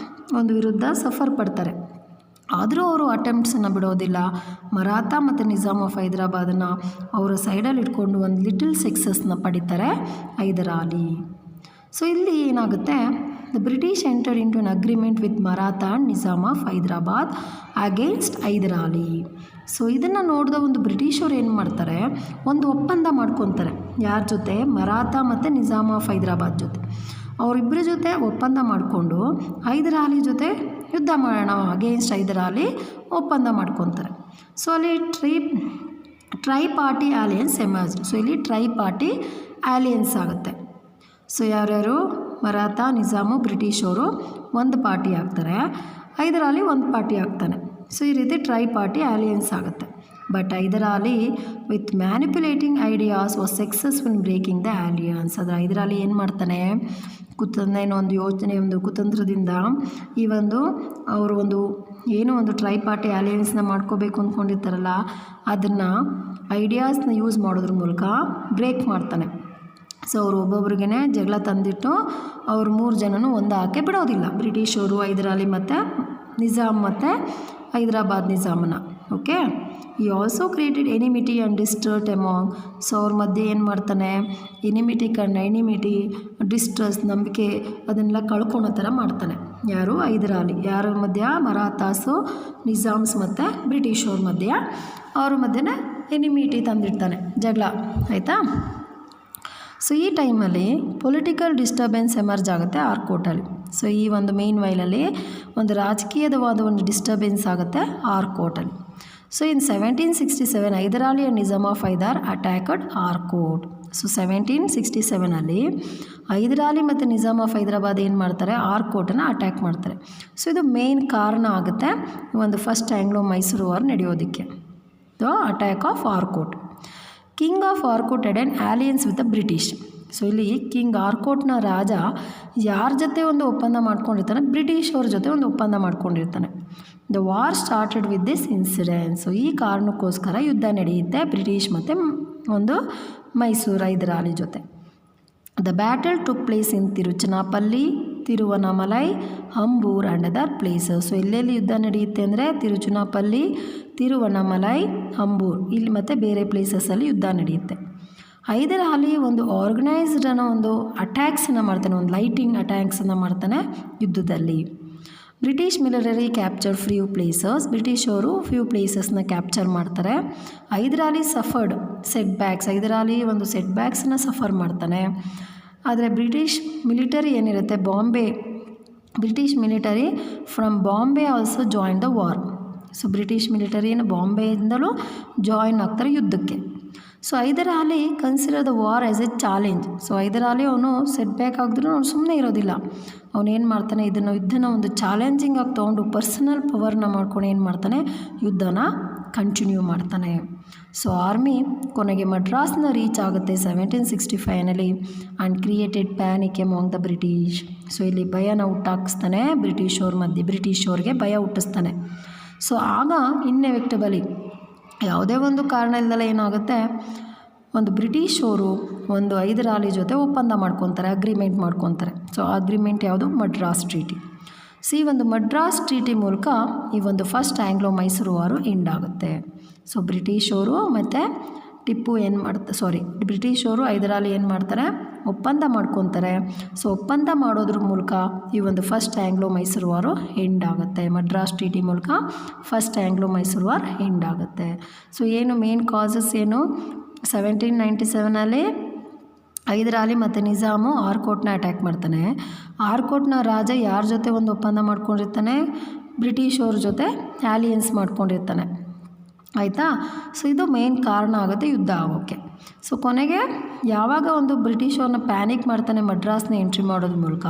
ಒಂದು ವಿರುದ್ಧ ಸಫರ್ ಪಡ್ತಾರೆ. ಆದರೂ ಅವರು ಅಟೆಂಪ್ಟ್ಸನ್ನು ಬಿಡೋದಿಲ್ಲ. ಮರಾಠಾ ಮತ್ತು ನಿಜಾಮ್ ಆಫ್ ಹೈದರಾಬಾದನ್ನು ಅವರ ಸೈಡಲ್ಲಿ ಇಟ್ಕೊಂಡು ಒಂದು ಲಿಟಲ್ ಸಕ್ಸಸ್ನ ಪಡಿತಾರೆ ಹೈದರ್ ಅಲಿ. ಸೊ ಇಲ್ಲಿ ಏನಾಗುತ್ತೆ, the British entered into an agreement with Maratha and Nizam of Hyderabad against Hyder Ali. So ಇದನ್ನು ನೋಡಿದ ಒಂದು ಬ್ರಿಟಿಷರು ಏನು ಮಾಡ್ತಾರೆ, ಒಂದು ಒಪ್ಪಂದ ಮಾಡ್ಕೊತಾರೆ. ಯಾರ ಜೊತೆ, ಮರಾಠಾ ಮತ್ತು ನಿಜಾಮ್ ಆಫ್ ಹೈದರಾಬಾದ್ ಜೊತೆ. ಅವರಿಬ್ಬರ ಜೊತೆ ಒಪ್ಪಂದ ಮಾಡಿಕೊಂಡು ಹೈದರ್ ಅಲಿ ಜೊತೆ ಯುದ್ಧ ಮಾಡೋಣ ಅಗೇನ್ಸ್ಟ್ ಹೈದರ್ ಅಲಿ ಒಪ್ಪಂದ ಮಾಡ್ಕೊತಾರೆ. ಸೊ ಅಲ್ಲಿ try party Alliance emerge. So ಇಲ್ಲಿ ಟ್ರೈ ಪಾರ್ಟಿ ಆಲಿಯನ್ಸ್ ಆಗುತ್ತೆ. ಸೊ ಯಾರ್ಯಾರು, ಮರಾಠಾ, ನಿಜಾಮು, ಬ್ರಿಟಿಷವರು ಒಂದು ಪಾರ್ಟಿ ಆಗ್ತಾರೆ, ಹೈದರ್ ಅಲಿ ಒಂದು ಪಾರ್ಟಿ ಆಗ್ತಾನೆ. ಸೊ ಈ ರೀತಿ ಟ್ರೈ ಪಾರ್ಟಿ ಆಲಿಯನ್ಸ್ ಆಗುತ್ತೆ. But Hyder Ali with manipulating ideas was successful in breaking the alliance. ಆದರೆ ಹೈದರ್ ಅಲಿ ಏನು ಮಾಡ್ತಾನೆ, ಒಂದು ಕುತಂತ್ರದಿಂದ ಈ ಒಂದು ಅವರು ಏನೋ ಒಂದು ಟ್ರೈ ಪಾರ್ಟಿ ಆಲಿಯನ್ಸ್ನ ಮಾಡ್ಕೋಬೇಕು ಅಂದ್ಕೊಂಡಿರ್ತಾರಲ್ಲ, ಅದನ್ನು ಐಡಿಯಾಸ್ನ ಯೂಸ್ ಮಾಡೋದ್ರ ಮೂಲಕ ಬ್ರೇಕ್ ಮಾಡ್ತಾನೆ. ಸೊ ಅವರು ಒಬ್ಬೊಬ್ರಿಗೇ ಜಗಳ ತಂದಿಟ್ಟು ಅವ್ರು 3 ಜನನೂ ಒಂದು ಹಾಕಿ ಬಿಡೋದಿಲ್ಲ. ಬ್ರಿಟಿಷವರು, ಹೈದರ್ ಅಲಿ ಮತ್ತು ನಿಜಾಮ್ ಮತ್ತು ಹೈದರಾಬಾದ್ ನಿಜಾಮನ. Okay, he also created enmity and distrust among. So ಅವ್ರ ಮಧ್ಯೆ ಏನು ಮಾಡ್ತಾನೆ, ಎನಿಮಿಟಿ, ಡಿಸ್ಟ್ರಸ್ಟ್, ನಂಬಿಕೆ ಅದನ್ನೆಲ್ಲ ಕಳ್ಕೊಳೋ ಥರ ಮಾಡ್ತಾನೆ. ಯಾರು, ಹೈದರ್ ಅಲಿ. ಯಾರ ಮಧ್ಯ, ಮರಾಠಾಸು, ನಿಜಾಮ್ಸ್ ಮತ್ತು ಬ್ರಿಟಿಷವ್ರ ಮಧ್ಯ, ಅವ್ರ ಮಧ್ಯೆ ಎನಿಮಿಟಿ ತಂದಿರ್ತಾನೆ, ಜಗಳ. ಆಯಿತಾ. ಸೊ ಈ ಟೈಮಲ್ಲಿ ಪೊಲಿಟಿಕಲ್ ಡಿಸ್ಟರ್ಬೆನ್ಸ್ ಎಮರ್ಜ್ ಆಗುತ್ತೆ ಆರ್ಕೋಟಲ್ಲಿ. ಸೊ ಈ ಒಂದು ಮೇನ್ ವೈಲಲ್ಲಿ ಒಂದು ರಾಜಕೀಯವಾದ ಒಂದು ಡಿಸ್ಟರ್ಬೆನ್ಸ್ ಆಗುತ್ತೆ ಆರ್ಕೋಟಲ್ಲಿ. So in 1767 Hyder Ali and Nizam of Hyder attacked Arcot. So 1767ಅಲ್ಲಿ ಹೈದರ್ ಅಲಿ ಮತ್ತು ನಿಜಾಮ್ ಆಫ್ ಹೈದರಾಬಾದ್ ಏನು ಮಾಡ್ತಾರೆ, ಆರ್ಕೋಟನ್ನು ಅಟ್ಯಾಕ್ ಮಾಡ್ತಾರೆ. ಸೊ ಇದು ಮೇನ್ ಕಾರಣ ಆಗುತ್ತೆ ಒಂದು ಫಸ್ಟ್ ಆ್ಯಂಗ್ಲೋ ಮೈಸೂರು ವಾರ್ ನಡೆಯೋದಕ್ಕೆ, the attack of Arcot. King of Arcot had an alliance with the British. So ಇಲ್ಲಿ ಕಿಂಗ್ ಆರ್ಕೋಟ್ನ ರಾಜ ಯಾರ ಜೊತೆ ಒಂದು ಒಪ್ಪಂದ ಮಾಡ್ಕೊಂಡಿರ್ತಾನೆ, ಬ್ರಿಟಿಷ್ ಅವ್ರ ಜೊತೆ ಒಂದು ಒಪ್ಪಂದ ಮಾಡ್ಕೊಂಡಿರ್ತಾನೆ. The war started with this incident. So ಈ ಕಾರಣಕ್ಕೋಸ್ಕರ ಯುದ್ಧ ನಡೆಯುತ್ತೆ ಬ್ರಿಟಿಷ್ ಮತ್ತು ಒಂದು ಮೈಸೂರು ಹೈದರ್ ಅಲಿ ಜೊತೆ. The battle took place in Tiruchirappalli, Tiruvannamalai, Ambur and other places. So ಎಲ್ಲೆಲ್ಲಿ ಯುದ್ಧ ನಡೆಯುತ್ತೆ ಅಂದರೆ ತಿರುಚನಾಪಲ್ಲಿ, ತಿರುವನಮಲೈ, ಹಂಬೂರ್, ಇಲ್ಲಿ ಮತ್ತು ಬೇರೆ ಪ್ಲೇಸಸಲ್ಲಿ ಯುದ್ಧ ನಡೆಯುತ್ತೆ. ಹೈದರ್ ಅಲಿ ಒಂದು ಆರ್ಗನೈಸ್ಡ್ ಅನ್ನೋ ಒಂದು ಅಟ್ಯಾಕ್ಸನ್ನು ಮಾಡ್ತಾನೆ, ಒಂದು ಲೈಟಿಂಗ್ ಅಟ್ಯಾಕ್ಸನ್ನು ಮಾಡ್ತಾನೆ ಯುದ್ಧದಲ್ಲಿ. British military capture few places. British ಅವರು ಫ್ಯೂ ಪ್ಲೇಸಸ್ನ ಕ್ಯಾಪ್ಚರ್ ಮಾಡ್ತಾರೆ. Hyder Ali suffered setbacks. ಹೈದರ್ ಅಲಿ ಒಂದು ಸೆಟ್ಬ್ಯಾಕ್ಸನ್ನ ಸಫರ್ ಮಾಡ್ತಾನೆ. ಆದರೆ ಬ್ರಿಟಿಷ್ ಮಿಲಿಟರಿ ಏನಿರುತ್ತೆ, British military from Bombay also join the war. So British ಮಿಲಿಟರಿಯನ್ನು ಬಾಂಬೆಯಿಂದಲೂ ಜಾಯಿನ್ ಆಗ್ತಾರೆ ಯುದ್ಧಕ್ಕೆ. So Hyder Ali consider the war as a challenge. So Hyder Ali ಅವನು ಸೆಟ್ ಬ್ಯಾಕ್ ಆಗಿದ್ರೂ ಅವ್ನು ಸುಮ್ಮನೆ ಇರೋದಿಲ್ಲ. ಅವನೇನು ಮಾಡ್ತಾನೆ, ಯುದ್ಧನ ಒಂದು ಚಾಲೆಂಜಿಂಗ್ ಆಗಿ ತೊಗೊಂಡು ಪರ್ಸನಲ್ ಪವರ್ನ ಮಾಡ್ಕೊಂಡು ಏನು ಮಾಡ್ತಾನೆ, ಯುದ್ಧನ ಕಂಟಿನ್ಯೂ ಮಾಡ್ತಾನೆ. ಸೊ ಆರ್ಮಿ ಕೊನೆಗೆ ಮಡ್ರಾಸ್ನ ರೀಚ್ ಆಗುತ್ತೆ 1765ನಲ್ಲಿ and created panic among the British. So ಇಲ್ಲಿ ಭಯನ ಹುಟ್ಟಾಕಿಸ್ತಾನೆ ಬ್ರಿಟಿಷವ್ರಿಗೆ ಭಯ ಹುಟ್ಟಿಸ್ತಾನೆ. ಸೊ ಆಗ ಇನ್ಎವಿಕ್ಟಬಲಿ ಯಾವುದೇ ಒಂದು ಕಾರಣ ಇಲ್ಲದಲ್ಲ ಏನಾಗುತ್ತೆ, ಒಂದು ಬ್ರಿಟಿಷವರು ಒಂದು ಹೈದರ್ ಅಲಿ ಜೊತೆ ಒಪ್ಪಂದ ಮಾಡ್ಕೊತಾರೆ, ಅಗ್ರಿಮೆಂಟ್ ಮಾಡ್ಕೊತಾರೆ. ಸೊ ಅಗ್ರಿಮೆಂಟ್ ಯಾವುದು, ಮಡ್ರಾಸ್ ಟ್ರೀಟಿ. ಈ ಒಂದು ಮಡ್ರಾಸ್ ಟ್ರೀಟಿ ಮೂಲಕ ಈ ಒಂದು ಫಸ್ಟ್ ಆಂಗ್ಲೋ ಮೈಸೂರು ವಾರು ಎಂಡ್ ಆಗುತ್ತೆ. ಸೊ ಬ್ರಿಟಿಷವರು ಮತ್ತು ಬ್ರಿಟಿಷವರು ಹೈದರ್ ಅಲಿ ಏನು ಮಾಡ್ತಾರೆ, ಒಪ್ಪಂದ ಮಾಡ್ಕೊತಾರೆ. ಸೊ ಒಪ್ಪಂದ ಮಾಡೋದ್ರ ಮೂಲಕ ಈ ಒಂದು ಫಸ್ಟ್ ಆಂಗ್ಲೋ ಮೈಸೂರು ವಾರು ಎಂಡ್ ಆಗುತ್ತೆ. ಮಡ್ರಾಸ್ ಟ್ರೀಟಿ ಮೂಲಕ first Anglo Mysuru war end ಆಗುತ್ತೆ. ಸೊ ಏನು ಮೇನ್ ಕಾಸಸ್ ಏನು, 1797ನಲ್ಲಿ ಹೈದರ್ ಅಲಿ ಮತ್ತು ನಿಜಾಮು ಆರ್ಕೋಟ್ನ ಅಟ್ಯಾಕ್ ಮಾಡ್ತಾನೆ. ಆರ್ಕೋಟ್ನ ರಾಜ ಯಾರ ಜೊತೆ ಒಂದು ಒಪ್ಪಂದ ಮಾಡ್ಕೊಂಡಿರ್ತಾನೆ, ಬ್ರಿಟಿಷವ್ರ ಜೊತೆ ಆಲಿಯನ್ಸ್ ಮಾಡ್ಕೊಂಡಿರ್ತಾನೆ, ಆಯಿತಾ. ಸೊ ಇದು ಮೇನ್ ಕಾರಣ ಆಗುತ್ತೆ ಯುದ್ಧ ಆಗೋಕ್ಕೆ. ಸೊ ಕೊನೆಗೆ ಯಾವಾಗ ಒಂದು ಬ್ರಿಟಿಷವ್ರನ್ನ ಪ್ಯಾನಿಕ್ ಮಾಡ್ತಾನೆ ಮಡ್ರಾಸ್ನ ಎಂಟ್ರಿ ಮಾಡೋದ್ರ ಮೂಲಕ,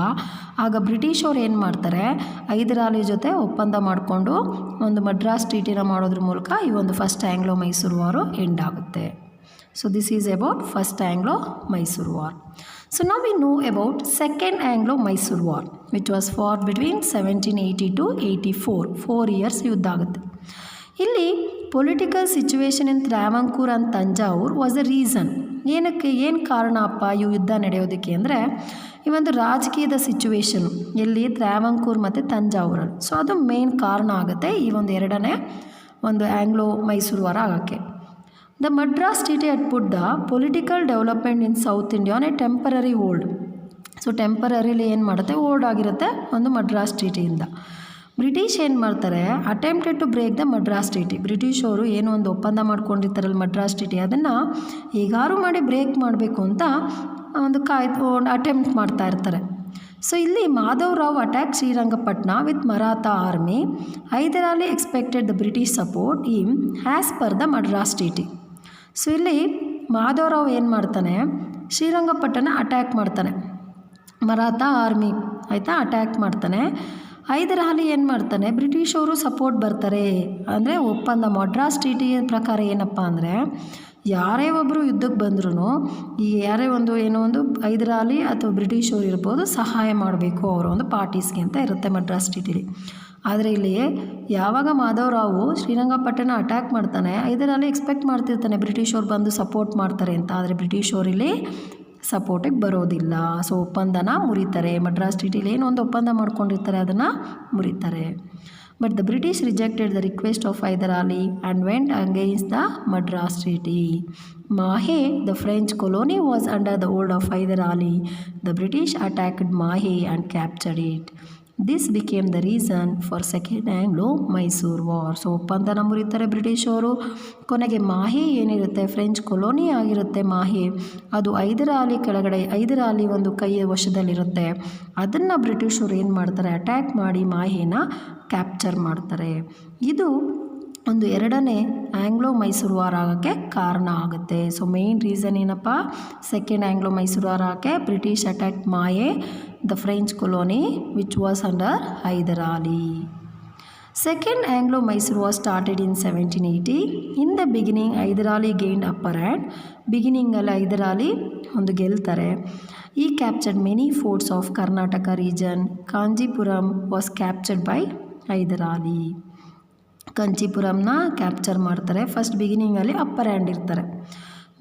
ಆಗ ಬ್ರಿಟಿಷವ್ರು ಏನು ಮಾಡ್ತಾರೆ, ಹೈದರ್ ಅಲಿ ಜೊತೆ ಒಪ್ಪಂದ ಮಾಡಿಕೊಂಡು ಒಂದು ಮಡ್ರಾಸ್ ಟ್ರೀಟಿನ ಮಾಡೋದ್ರ ಮೂಲಕ ಈ ಒಂದು ಫಸ್ಟ್ ಆಂಗ್ಲೋ ಮೈಸೂರು ವಾರು ಎಂಡ್ ಆಗುತ್ತೆ. So this is about first Anglo-Mysore War. So now we know about second Anglo-Mysore War, which was fought between 1780 to 84. 4 years ಯುದ್ಧ ಆಗುತ್ತೆ. ಇಲ್ಲಿ political situation in Travancore and Thanjavur was the reason. ಏನು ಕಾರಣ ಅಪ್ಪ ಈ ಯುದ್ಧ ನಡೆಯೋದಕ್ಕೆ ಅಂದರೆ, ಈ ಒಂದು ರಾಜಕೀಯದ ಸಿಚುವೇಶನ್ ಎಲ್ಲಿ ತ್ರಾವಂಕೂರ್ ಮತ್ತು ತಂಜಾವೂರಲ್ಲಿ. ಸೊ ಅದು ಮೇನ್ ಕಾರಣ ಆಗುತ್ತೆ ಈ ಒಂದು ಎರಡನೇ ಒಂದು ಆಂಗ್ಲೋ ಮೈಸೂರು ವಾರ ಆಗೋಕ್ಕೆ. The Madras Treaty had put the political development in South India on a temporary hold. So ಟೆಂಪರರಿಲಿ ಏನು ಮಾಡುತ್ತೆ, ಹೋಲ್ಡ್ ಆಗಿರುತ್ತೆ ಒಂದು ಮಡ್ರಾಸ್ ಟ್ರೀಟಿಯಿಂದ. ಬ್ರಿಟಿಷ್ ಏನು ಮಾಡ್ತಾರೆ, attempted to break the Madras treaty. ಬ್ರಿಟಿಷವರು ಏನೋ ಒಂದು ಒಪ್ಪಂದ ಮಾಡ್ಕೊಂಡಿರ್ತಾರಲ್ಲ ಮಡ್ರಾಸ್ ಟ್ರೀಟಿ, ಅದನ್ನು ಹೇಗಾರು ಮಾಡಿ ಬ್ರೇಕ್ ಮಾಡಬೇಕು ಅಂತ ಒಂದು ಅಟೆಂಪ್ಟ್ ಮಾಡ್ತಾ ಇರ್ತಾರೆ. ಸೊ ಇಲ್ಲಿ Madhavrao attack Srirangapatna with Maratha army. Hyder Ali expected the British support in as per the Madras treaty. So ಇಲ್ಲಿ ಮಾಧವರಾವ್ ಏನು ಮಾಡ್ತಾನೆ, ಶ್ರೀರಂಗಪಟ್ಟಣ ಅಟ್ಯಾಕ್ ಮಾಡ್ತಾನೆ, ಮರಾಠಾ ಆರ್ಮಿ ಆಯಿತಾ ಅಟ್ಯಾಕ್ ಮಾಡ್ತಾನೆ. ಹೈದರ್ ಅಲಿ ಏನು ಮಾಡ್ತಾನೆ, ಬ್ರಿಟಿಷವರು ಸಪೋರ್ಟ್ ಬರ್ತಾರೆ ಅಂದರೆ ಒಪ್ಪಂದ ಮಡ್ರಾಸ್ ಟ್ರೀಟಿ ಪ್ರಕಾರ ಏನಪ್ಪ ಅಂದರೆ, ಯಾರೇ ಒಬ್ಬರು ಯುದ್ಧಕ್ಕೆ ಬಂದ್ರೂ ಈ ಯಾರೇ ಏನೋ ಒಂದು ಹೈದರ್ ಅಲಿ ಅಥವಾ ಬ್ರಿಟಿಷವರು ಇರ್ಬೋದು ಸಹಾಯ ಮಾಡಬೇಕು ಅವರ ಒಂದು ಪಾರ್ಟೀಸ್ಗೆ ಅಂತ ಇರುತ್ತೆ ಮಡ್ರಾಸ್ ಟ್ರೀಟಿಲಿ. ಆದರೆ ಇಲ್ಲಿ ಯಾವಾಗ ಮಾಧವರಾವು ಶ್ರೀರಂಗಪಟ್ಟಣ ಅಟ್ಯಾಕ್ ಮಾಡ್ತಾನೆ, ಹೈದರ್ ಅಲಿ ಎಕ್ಸ್ಪೆಕ್ಟ್ ಮಾಡ್ತಿರ್ತಾನೆ ಬ್ರಿಟಿಷವ್ರು ಬಂದು ಸಪೋರ್ಟ್ ಮಾಡ್ತಾರೆ ಅಂತ. ಆದರೆ ಬ್ರಿಟಿಷವ್ರಲ್ಲಿ ಸಪೋರ್ಟಿಗೆ ಬರೋದಿಲ್ಲ. ಸೊ ಒಪ್ಪಂದನ ಮುರಿತಾರೆ. ಮಡ್ರಾಸ್ ಟ್ರೀಟಿಲಿ ಏನೋ ಒಂದು ಒಪ್ಪಂದ ಮಾಡ್ಕೊಂಡಿರ್ತಾರೆ, ಅದನ್ನು ಮುರಿತಾರೆ. But the British rejected the request of Hyder Ali and went against the Madras treaty. Mahe, the French colony, was under the hold of Hyder Ali. The British attacked Mahe and captured it. This became the reason for Second Anglo-Mysore War. So ಒಪ್ಪಂದನ ಮುರಿತಾರೆ ಬ್ರಿಟಿಷವರು. ಕೊನೆಗೆ ಮಾಹೆ ಏನಿರುತ್ತೆ, ಫ್ರೆಂಚ್ ಕೊಲೋನಿ ಆಗಿರುತ್ತೆ ಮಾಹೆ, ಅದು ಹೈದರ್ ಅಲಿ ಕೆಳಗಡೆ, ಹೈದರ್ ಅಲಿ ಒಂದು ಕೈಯ ವಶದಲ್ಲಿರುತ್ತೆ. ಅದನ್ನು ಬ್ರಿಟಿಷರು ಏನು ಮಾಡ್ತಾರೆ, ಅಟ್ಯಾಕ್ ಮಾಡಿ ಮಾಹೆನ ಕ್ಯಾಪ್ಚರ್ ಮಾಡ್ತಾರೆ. ಇದು ಒಂದು ಎರಡನೇ ಆಂಗ್ಲೋ ಮೈಸೂರು ವಾರ ಆಗೋಕ್ಕೆ ಕಾರಣ ಆಗುತ್ತೆ. ಸೊ ಮೇನ್ ರೀಸನ್ ಏನಪ್ಪ, ಸೆಕೆಂಡ್ ಆಂಗ್ಲೋ ಮೈಸೂರು ವಾರ ಆಗೋಕ್ಕೆ British attack Mahe the French colony which was under Hyder Ali. Second Anglo Mysore was started in 1780. In the beginning Hyder Ali gained upper hand. ಬಿಗಿನಿಂಗಲ್ಲಿ ಹೈದರ್ ಅಲಿ ಒಂದು ಗೆಲ್ತಾರೆ. He captured many forts of Karnataka region. Kanchipuram was captured by Hyder Ali. ಕಂಚೀಪುರಂನ ಕ್ಯಾಪ್ಚರ್ ಮಾಡ್ತಾರೆ. ಫಸ್ಟ್ ಬಿಗಿನಿಂಗಲ್ಲಿ ಅಪ್ಪರ್ ಹ್ಯಾಂಡ್ ಇರ್ತಾರೆ.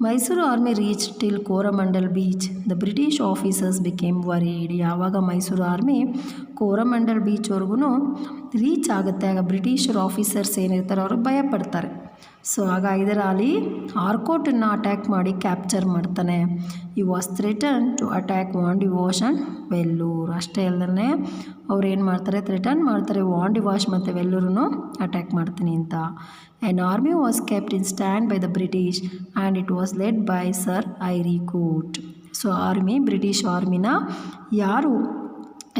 Mysore army reach till Coromandel beach. The British officers became worried. ಯಾವಾಗ ಮೈಸೂರು ಆರ್ಮಿ ಕೋರಮಂಡಲ್ ಬೀಚ್ವರೆಗೂ ರೀಚ್ ಆಗುತ್ತೆ, ಆಗ ಬ್ರಿಟಿಷರ್ ಆಫೀಸರ್ಸ್ ಏನಿರ್ತಾರೆ ಅವರು ಭಯಪಡ್ತಾರೆ. ಸೊ ಆಗ ಹೈದರ್ ಅಲಿ ಆರ್ಕೋಟನ್ನು ಅಟ್ಯಾಕ್ ಮಾಡಿ ಕ್ಯಾಪ್ಚರ್ ಮಾಡ್ತಾನೆ. He was threaten to attack Wandiwash and Vellore. ಅಷ್ಟೇ ಅಲ್ಲದೆ ಅವ್ರು ಏನು ಮಾಡ್ತಾರೆ, ಥ್ರೆಟನ್ ಮಾಡ್ತಾರೆ ವಾಂಡಿವಾಶ್ ಮತ್ತು ವೆಲ್ಲೂರನ್ನು ಅಟ್ಯಾಕ್ ಮಾಡ್ತೀನಿ ಅಂತ. An army was kept in stand by the British and it was led by sir Eyre Coote. So army, British ಆರ್ಮಿನ ಯಾರು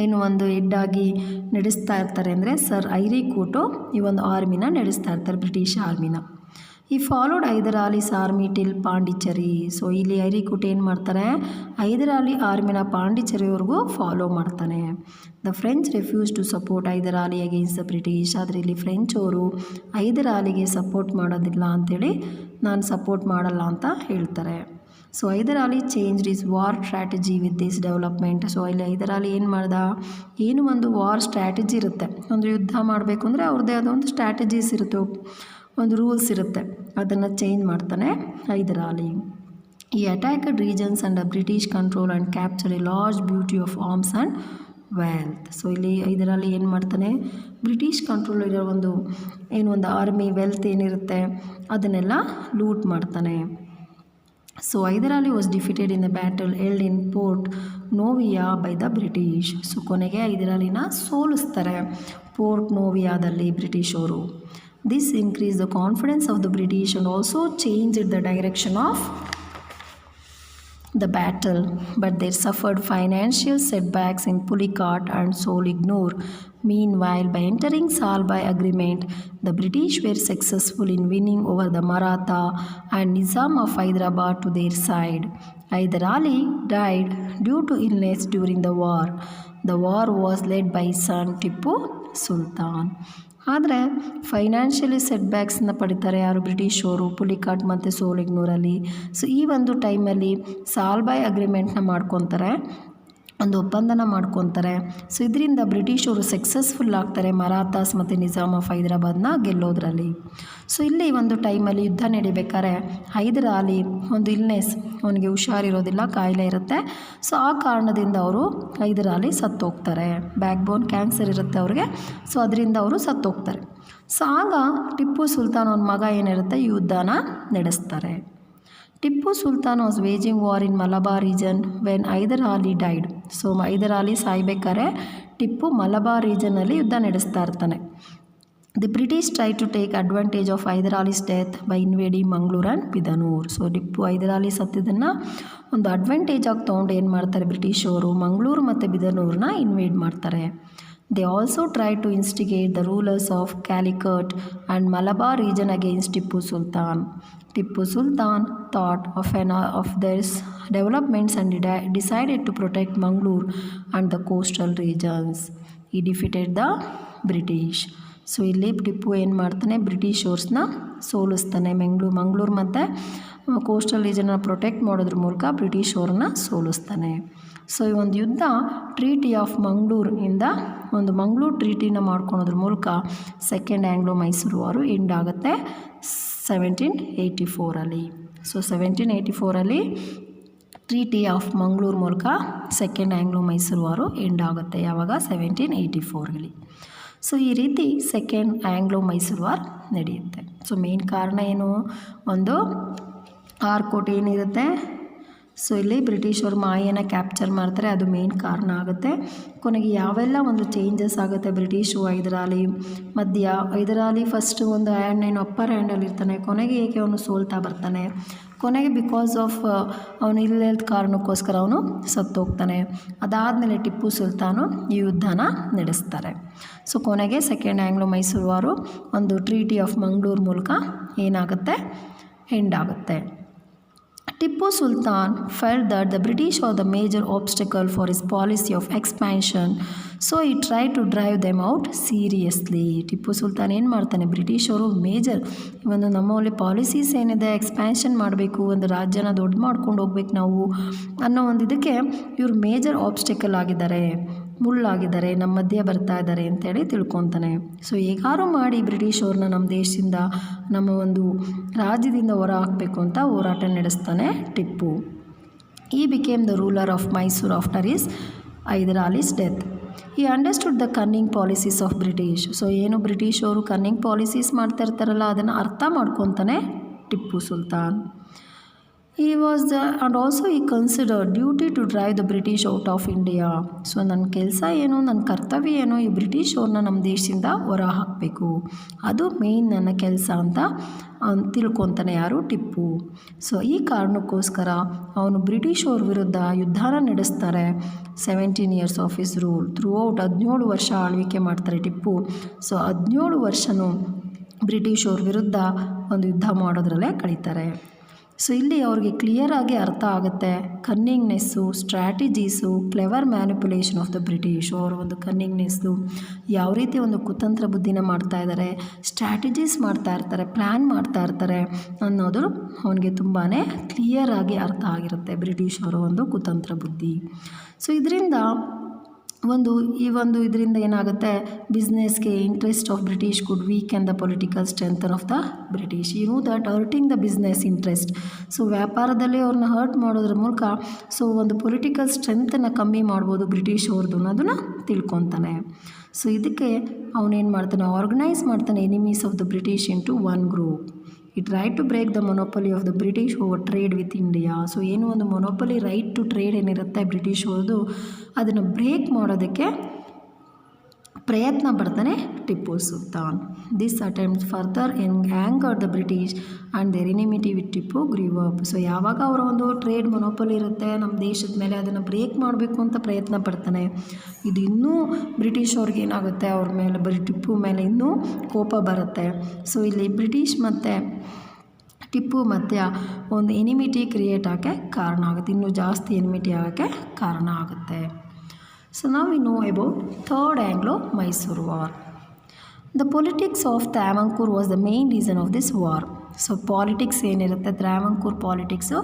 ಏನು ಒಂದು ಹೆಡ್ಡಾಗಿ ನಡೆಸ್ತಾ ಇರ್ತಾರೆ ಅಂದರೆ ಸರ್ ಐರಿ ಕೋಟು ಈ ಒಂದು ಆರ್ಮಿನ ನಡೆಸ್ತಾ ಇರ್ತಾರೆ, ಬ್ರಿಟಿಷ್ ಆರ್ಮಿನ. He followed Hyder Ali's army till Pondicherry. So ಇಲ್ಲಿ ಐರಿಕುಟ್ ಏನು ಮಾಡ್ತಾರೆ, ಹೈದರ್ ಅಲಿ ಆರ್ಮಿನ ಪಾಂಡಿಚೇರಿವರೆಗೂ ಫಾಲೋ ಮಾಡ್ತಾನೆ. The French refuse to support Hyder Ali against the British. ಆದರೆ ಇಲ್ಲಿ ಫ್ರೆಂಚ್ ಅವರು ಹೈದರ್ ಅಲಿಗೆ ಸಪೋರ್ಟ್ ಮಾಡೋದಿಲ್ಲ ಅಂಥೇಳಿ, ನಾನು ಸಪೋರ್ಟ್ ಮಾಡಲ್ಲ ಅಂತ ಹೇಳ್ತಾರೆ. So Hyder Ali changed his war strategy with this development. So ಇಲ್ಲಿ ಹೈದರ್ ಅಲಿ ಏನು ಮಾಡ್ದ, ಏನು ಒಂದು ವಾರ್ ಸ್ಟ್ರಾಟಜಿ ಇರುತ್ತೆ, ಒಂದು ಯುದ್ಧ ಮಾಡಬೇಕು ಅಂದರೆ ಅವ್ರದ್ದೇ ಆದ ಒಂದು ಸ್ಟ್ರಾಟಜೀಸ್ ಇರುತ್ತೆ, ಒಂದು ರೂಲ್ಸ್ ಇರುತ್ತೆ, ಅದನ್ನು ಚೇಂಜ್ ಮಾಡ್ತಾನೆ Hyder Ali. He attacked regions under British control and capture a large booty of arms and wealth. So ಇಲ್ಲಿ ಹೈದರ್ ಅಲಿ ಏನು ಮಾಡ್ತಾನೆ, ಬ್ರಿಟಿಷ್ ಕಂಟ್ರೋಲ್ ಇರೋ ಒಂದು ಆರ್ಮಿ ವೆಲ್ತ್ ಏನಿರುತ್ತೆ ಅದನ್ನೆಲ್ಲ ಲೂಟ್ ಮಾಡ್ತಾನೆ. So Hyder Ali was defeated in the battle held in Porto Novo by the British. So ಕೊನೆಗೆ ಹೈದರ್ ಅಲಿನ ಸೋಲಿಸ್ತಾರೆ ಪೋರ್ಟ್ ನೋವಿಯಾದಲ್ಲಿ ಬ್ರಿಟಿಷರು. This increase the confidence of the British and also change the direction of the battle, but they suffered financial setbacks in Pulicat and Solignor. Meanwhile, by entering Salbai agreement, the British were successful in winning over the Maratha and Nizam of Hyderabad to their side. Hyder Ali died due to illness during the war. The war was led by his son Tippu Sultan. ಆದರೆ ಫೈನಾನ್ಷಿಯಲಿ ಸೆಟ್ಬ್ಯಾಕ್ಸನ್ನ ಪಡಿತಾರೆ ಯಾರು, ಬ್ರಿಟಿಷರು ಪುಲಿಕಾಟ್ ಮತ್ತು ಸೋಲಿಗ್ನೂರಲ್ಲಿ. ಸೊ ಈ ಒಂದು ಟೈಮಲ್ಲಿ ಸಾಲ್ಬಾಯ್ ಅಗ್ರಿಮೆಂಟ್ನ ಮಾಡ್ಕೊತಾರೆ, ಒಂದು ಒಪ್ಪಂದನ ಮಾಡ್ಕೊತಾರೆ. ಸೊ ಇದರಿಂದ ಬ್ರಿಟಿಷರು ಸಕ್ಸಸ್ಫುಲ್ ಆಗ್ತಾರೆ ಮರಾಠಾಸ್ ಮತ್ತು ನಿಜಾಮ್ ಆಫ್ ಹೈದರಾಬಾದ್ನ ಗೆಲ್ಲೋದ್ರಲ್ಲಿ. ಸೊ ಇಲ್ಲಿ ಒಂದು ಟೈಮಲ್ಲಿ ಯುದ್ಧ ನಡಿಬೇಕಾದ್ರೆ ಹೈದರ್ ಅಲಿ ಒಂದು ಇಲ್ನೆಸ್, ಅವನಿಗೆ ಹುಷಾರಿರೋದಿಲ್ಲ, ಕಾಯಿಲೆ ಇರುತ್ತೆ. ಸೊ ಆ ಕಾರಣದಿಂದ ಅವರು ಹೈದರ್ ಅಲಿ ಸತ್ತೋಗ್ತಾರೆ, ಬ್ಯಾಕ್ ಬೋನ್ ಕ್ಯಾನ್ಸರ್ ಇರುತ್ತೆ ಅವ್ರಿಗೆ. ಸೊ ಅದರಿಂದ ಅವರು ಸತ್ತೋಗ್ತಾರೆ. ಸೊ ಆಗ ಟಿಪ್ಪು ಸುಲ್ತಾನ್ ಅವನ ಮಗ ಏನಿರುತ್ತೆ ಈ ಯುದ್ಧನ ನಡೆಸ್ತಾರೆ. Tipu Sultan was waging war in Malabar region when Hyder Ali died. So Hyder Ali ಸಾಯ್ಬೇಕಾದ್ರೆ ಟಿಪ್ಪು ಮಲಬಾರ್ ರೀಜನಲ್ಲಿ ಯುದ್ಧ ನಡೆಸ್ತಾ ಇರ್ತಾನೆ. The British try to take advantage of Hyder Ali's death by invading Mangalore and Bidanur. So Tipu Hyder Ali ಸತ್ತಿದ್ದನ್ನು ಒಂದು ಅಡ್ವಾಂಟೇಜ್ ಆಗಿ ತೊಗೊಂಡು ಏನು ಮಾಡ್ತಾರೆ ಬ್ರಿಟಿಷವರು, ಮಂಗಳೂರು ಮತ್ತು ಬಿದನೂರನ್ನ ಇನ್ವೇಡ್ ಮಾಡ್ತಾರೆ. They also tried to instigate the rulers of Calicut and Malabar region against Tippu Sultan. Tippu Sultan thought of these developments and decided to protect Mangalore and the coastal regions. He defeated the British. So ಇಲ್ಲಿ ಟಿಪ್ಪು ಏನು ಮಾಡ್ತಾನೆ, ಬ್ರಿಟಿಷರ್ಸ್ನ ಸೋಲಿಸ್ತಾನೆ. ಮಂಗಳೂರು ಮತ್ತು ಕೋಸ್ಟಲ್ ರೀಜನ್ನ ಪ್ರೊಟೆಕ್ಟ್ ಮಾಡೋದ್ರ ಮೂಲಕ ಬ್ರಿಟಿಷವ್ರನ್ನ ಸೋಲಿಸ್ತಾನೆ. ಸೊ ಈ ಒಂದು ಯುದ್ಧ ಟ್ರೀಟಿ ಆಫ್ ಮಂಗಳೂರಿಂದ ಒಂದು ಮಂಗಳೂರು ಟ್ರೀಟಿನ ಮಾಡ್ಕೊಳೋದ್ರ ಮೂಲಕ ಸೆಕೆಂಡ್ ಆಂಗ್ಲೋ ಮೈಸೂರು ವಾರು ಎಂಡ್ ಆಗುತ್ತೆ 1784. ಸೊ 1784 ಟ್ರೀಟಿ ಆಫ್ ಮಂಗಳೂರು ಮೂಲಕ ಸೆಕೆಂಡ್ ಆಂಗ್ಲೋ ಮೈಸೂರು ವಾರು ಎಂಡ್ ಆಗುತ್ತೆ. ಯಾವಾಗ 1784. ಸೊ ಈ ರೀತಿ ಸೆಕೆಂಡ್ ಆಂಗ್ಲೋ ಮೈಸೂರು ವಾರ್ ನಡೆಯುತ್ತೆ. ಸೊ ಮೇನ್ ಕಾರಣ ಏನು, ಒಂದು ಆರ್ಕೋಟ್ ಏನಿರುತ್ತೆ, ಸೊ ಇಲ್ಲಿ ಬ್ರಿಟಿಷರು ಮಾಯೆನ ಕ್ಯಾಪ್ಚರ್ ಮಾಡ್ತಾರೆ, ಅದು ಮೇನ್ ಕಾರಣ ಆಗುತ್ತೆ. ಕೊನೆಗೆ ಯಾವೆಲ್ಲ ಒಂದು ಚೇಂಜಸ್ ಆಗುತ್ತೆ ಬ್ರಿಟಿಷು ಹೈದರ್ ಅಲಿ ಮಧ್ಯ. ಹೈದರ್ ಅಲಿ ಫಸ್ಟು ಒಂದು ಹ್ಯಾಂಡ್ ಅಪ್ಪರ್ ಹ್ಯಾಂಡಲ್ಲಿ ಇರ್ತಾನೆ, ಕೊನೆಗೆ ಏಕೆ ಅವನು ಸೋಲ್ತಾ ಬರ್ತಾನೆ, ಕೊನೆಗೆ ಬಿಕಾಸ್ ಆಫ್ ಅವನು ಇಲ್ಲೆಲ್ದ ಕಾರಣಕ್ಕೋಸ್ಕರ ಅವನು ಸತ್ತೋಗ್ತಾನೆ. ಅದಾದಮೇಲೆ ಟಿಪ್ಪು ಸುಲ್ತಾನು ಈ ಯುದ್ಧನ ನಡೆಸ್ತಾರೆ. ಸೊ ಕೊನೆಗೆ ಸೆಕೆಂಡ್ ಆಂಗ್ಲೋ ಮೈಸೂರು ವಾರು ಒಂದು ಟ್ರೀಟಿ ಆಫ್ ಮಂಗಳೂರು ಮೂಲಕ ಏನಾಗುತ್ತೆ, ಎಂಡ್ ಆಗುತ್ತೆ. Tippu Sultan felt that the British were the major obstacle for his policy of expansion, so he tried to drive them out seriously. Tipu Sultan ಏನು ಮಾಡ್ತಾನೆ, ಬ್ರಿಟಿಷರು ಮೇಜರ್ ಒಂದು ನಮ್ಮಲ್ಲಿ ಪಾಲಿಸೀಸ್ ಏನಿದೆ, ಎಕ್ಸ್ಪ್ಯಾನ್ಷನ್ ಮಾಡಬೇಕು, ಒಂದು ರಾಜ್ಯನ ದೊಡ್ಡ ಮಾಡ್ಕೊಂಡು ಹೋಗ್ಬೇಕು ನಾವು ಅನ್ನೋ ಒಂದು ಇದಕ್ಕೆ ಇವರು ಮೇಜರ್ ಆಬ್ಸ್ಟಿಕಲ್ ಆಗಿದ್ದಾರೆ, ಮುಳ್ಳಾಗಿದ್ದಾರೆ, ನಮ್ಮ ಮಧ್ಯೆ ಬರ್ತಾ ಇದ್ದಾರೆ ಅಂತೇಳಿ ತಿಳ್ಕೊತಾನೆ. ಸೊ ಹೇಗಾರು ಮಾಡಿ ಬ್ರಿಟಿಷವ್ರನ್ನ ನಮ್ಮ ದೇಶದಿಂದ, ನಮ್ಮ ಒಂದು ರಾಜ್ಯದಿಂದ ಹೊರ ಹಾಕಬೇಕು ಅಂತ ಹೋರಾಟ ನಡೆಸ್ತಾನೆ Tipu. He became the ruler of Mysore after his Hyder Ali's death. He understood the cunning policies of British. So ಏನು ಬ್ರಿಟಿಷವರು ಕನ್ನಿಂಗ್ ಪಾಲಿಸೀಸ್ ಮಾಡ್ತಾ ಇರ್ತಾರಲ್ಲ ಅದನ್ನು ಅರ್ಥ ಮಾಡ್ಕೊತಾನೆ Tipu Sultan. He was and also he considered duty to drive the British out of India. So ನನ್ನ ಕೆಲಸ ಏನು, ನನ್ನ ಕರ್ತವ್ಯ ಏನು, ಈ ಬ್ರಿಟಿಷವ್ರನ್ನ ನಮ್ಮ ದೇಶದಿಂದ ಹೊರ ಹಾಕಬೇಕು, ಅದು ಮೇಯ್ನ್ ನನ್ನ ಕೆಲಸ ಅಂತ ತಿಳ್ಕೊತಾನೆ ಯಾರು, ಟಿಪ್ಪು. ಸೊ ಈ ಕಾರಣಕ್ಕೋಸ್ಕರ ಅವನು ಬ್ರಿಟಿಷವ್ರ ವಿರುದ್ಧ ಯುದ್ಧನ ನಡೆಸ್ತಾರೆ. 17 years of his rule through out 17 ವರ್ಷ ಆಳ್ವಿಕೆ ಮಾಡ್ತಾರೆ ಟಿಪ್ಪು. ಸೊ 17 ವರ್ಷವೂ ಬ್ರಿಟಿಷವ್ರ ವಿರುದ್ಧ ಒಂದು ಯುದ್ಧ ಮಾಡೋದ್ರಲ್ಲೇ ಕಳೀತಾರೆ. ಸೊ ಇಲ್ಲಿ ಅವ್ರಿಗೆ ಕ್ಲಿಯರಾಗಿ ಅರ್ಥ ಆಗುತ್ತೆ cunningness, strategies, clever manipulation of the British. ಅವರ ಒಂದು ಕನ್ನಿಂಗ್ನೆಸ್ಸು, ಯಾವ ರೀತಿ ಒಂದು ಕುತಂತ್ರ ಬುದ್ಧಿನ ಮಾಡ್ತಾ ಇದ್ದಾರೆ, ಸ್ಟ್ರ್ಯಾಟಜೀಸ್ ಮಾಡ್ತಾ ಇರ್ತಾರೆ, ಪ್ಲ್ಯಾನ್ ಮಾಡ್ತಾ ಇರ್ತಾರೆ ಅನ್ನೋದು ಅವನಿಗೆ ತುಂಬಾ ಕ್ಲಿಯರಾಗಿ ಅರ್ಥ ಆಗಿರುತ್ತೆ ಬ್ರಿಟಿಷ್ ಅವರ ಒಂದು ಕುತಂತ್ರ ಬುದ್ಧಿ. ಸೊ ಇದರಿಂದ ಇದರಿಂದ ಏನಾಗುತ್ತೆ, ಬಿಸ್ನೆಸ್ಗೆ interest of British could weak and the political strength of the British. You know that hurting the business interest. So ವ್ಯಾಪಾರದಲ್ಲಿ ಅವ್ರನ್ನ ಹರ್ಟ್ ಮಾಡೋದ್ರ ಮೂಲಕ ಸೊ ಒಂದು ಪೊಲಿಟಿಕಲ್ ಸ್ಟ್ರೆಂತನ್ನು ಕಮ್ಮಿ ಮಾಡ್ಬೋದು ಬ್ರಿಟಿಷ್ ಅವ್ರದ್ದು ಅನ್ನೋದನ್ನು ತಿಳ್ಕೊತಾನೆ. ಸೊ ಇದಕ್ಕೆ ಅವನೇನು ಮಾಡ್ತಾನೆ, ಆರ್ಗನೈಸ್ ಮಾಡ್ತಾನೆ enemies of the British into one group. He try to break the monopoly of the British over trade with India. So ಏನು ಒಂದು ಮೊನೋಪಲಿ ರೈಟ್ ಟು ಟ್ರೇಡ್ ಏನಿರುತ್ತೆ ಬ್ರಿಟಿಷ್ ಅವ್ರದ್ದು, ಅದನ್ನು ಬ್ರೇಕ್ ಮಾಡೋದಕ್ಕೆ ಪ್ರಯತ್ನ ಪಡ್ತಾನೆ Tipu Sultan. This attempt further angered the British and their enmity with Tipu grew up. So ಯಾವಾಗ ಅವರ ಒಂದು ಟ್ರೇಡ್ ಮೊನೋಪಲಿ ಇರುತ್ತೆ ನಮ್ಮ ದೇಶದ ಮೇಲೆ, ಅದನ್ನು ಬ್ರೇಕ್ ಮಾಡಬೇಕು ಅಂತ ಪ್ರಯತ್ನ ಪಡ್ತಾನೆ. ಇದು ಇನ್ನೂ ಬ್ರಿಟಿಷ್ ಅವ್ರಿಗೆ ಏನಾಗುತ್ತೆ, ಅವ್ರ ಮೇಲೆ ಟಿಪ್ಪು ಮೇಲೆ ಇನ್ನೂ ಕೋಪ ಬರುತ್ತೆ. ಸೊ ಇಲ್ಲಿ ಬ್ರಿಟಿಷ್ ಮತ್ತು ಟಿಪ್ಪು ಮಧ್ಯ ಒಂದು ಎನಿಮಿಟಿ ಕ್ರಿಯೇಟ್ ಆಗೋಕ್ಕೆ ಕಾರಣ ಆಗುತ್ತೆ, ಇನ್ನೂ ಜಾಸ್ತಿ ಎನಿಮಿಟಿ ಆಗೋಕ್ಕೆ ಕಾರಣ ಆಗುತ್ತೆ. So now we know about Third Anglo-Mysore War. The politics of Travancore was the main reason of this war. So politics ಏನಿರುತ್ತೆ ಟ್ರಾವಂಕೂರ್ ಪಾಲಿಟಿಕ್ಸು,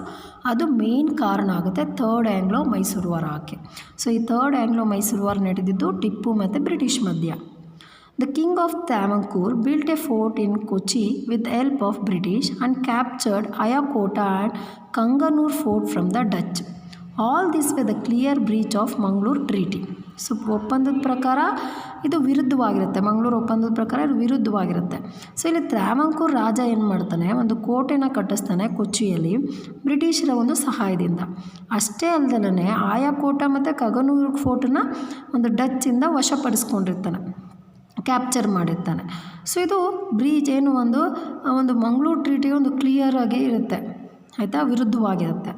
ಅದು ಮೇನ್ ಕಾರಣ ಆಗುತ್ತೆ ಥರ್ಡ್ ಆ್ಯಂಗ್ಲೋ ಮೈಸೂರು ವಾರ್ ಆಕೆ. ಸೊ ಈ ಥರ್ಡ್ ಆ್ಯಂಗ್ಲೋ ಮೈಸೂರು ವಾರ್ ನಡೆದಿದ್ದು ಟಿಪ್ಪು ಮತ್ತು ಬ್ರಿಟಿಷ್ ಮಧ್ಯ. The king of Travancore built a fort in Kochi with the help of British and captured Ayakota and Kanganur fort from the Dutch. All this with a clear breach of Mangalore Treaty. So ಒಪ್ಪಂದದ ಪ್ರಕಾರ ಇದು ವಿರುದ್ಧವಾಗಿರುತ್ತೆ, ಮಂಗಳೂರು ಒಪ್ಪಂದದ ಪ್ರಕಾರ ಇದು ವಿರುದ್ಧವಾಗಿರುತ್ತೆ. ಸೊ ಇಲ್ಲಿ ಟ್ರಾವಂಕೂರ್ ರಾಜ ಏನು ಮಾಡ್ತಾನೆ, ಒಂದು ಕೋಟೆನ ಕಟ್ಟಿಸ್ತಾನೆ ಕೊಚ್ಚಿಯಲ್ಲಿ ಬ್ರಿಟಿಷರ ಒಂದು ಸಹಾಯದಿಂದ. ಅಷ್ಟೇ ಅಲ್ಲದಲೇ ಆಯಾಕೋಟ ಮತ್ತು ಕಗನೂರು ಫೋರ್ಟನ್ನ ಒಂದು ಡಚ್ಚಿಂದ ವಶಪಡಿಸ್ಕೊಂಡಿರ್ತಾನೆ, ಕ್ಯಾಪ್ಚರ್ ಮಾಡಿರ್ತಾನೆ. ಸೊ ಇದು ಬ್ರೀಚ್ ಏನು ಒಂದು ಮಂಗಳೂರು ಟ್ರೀಟಿ ಒಂದು ಕ್ಲಿಯರಾಗಿ ಇರುತ್ತೆ, ಆಯಿತಾ, ವಿರುದ್ಧವಾಗಿರುತ್ತೆ.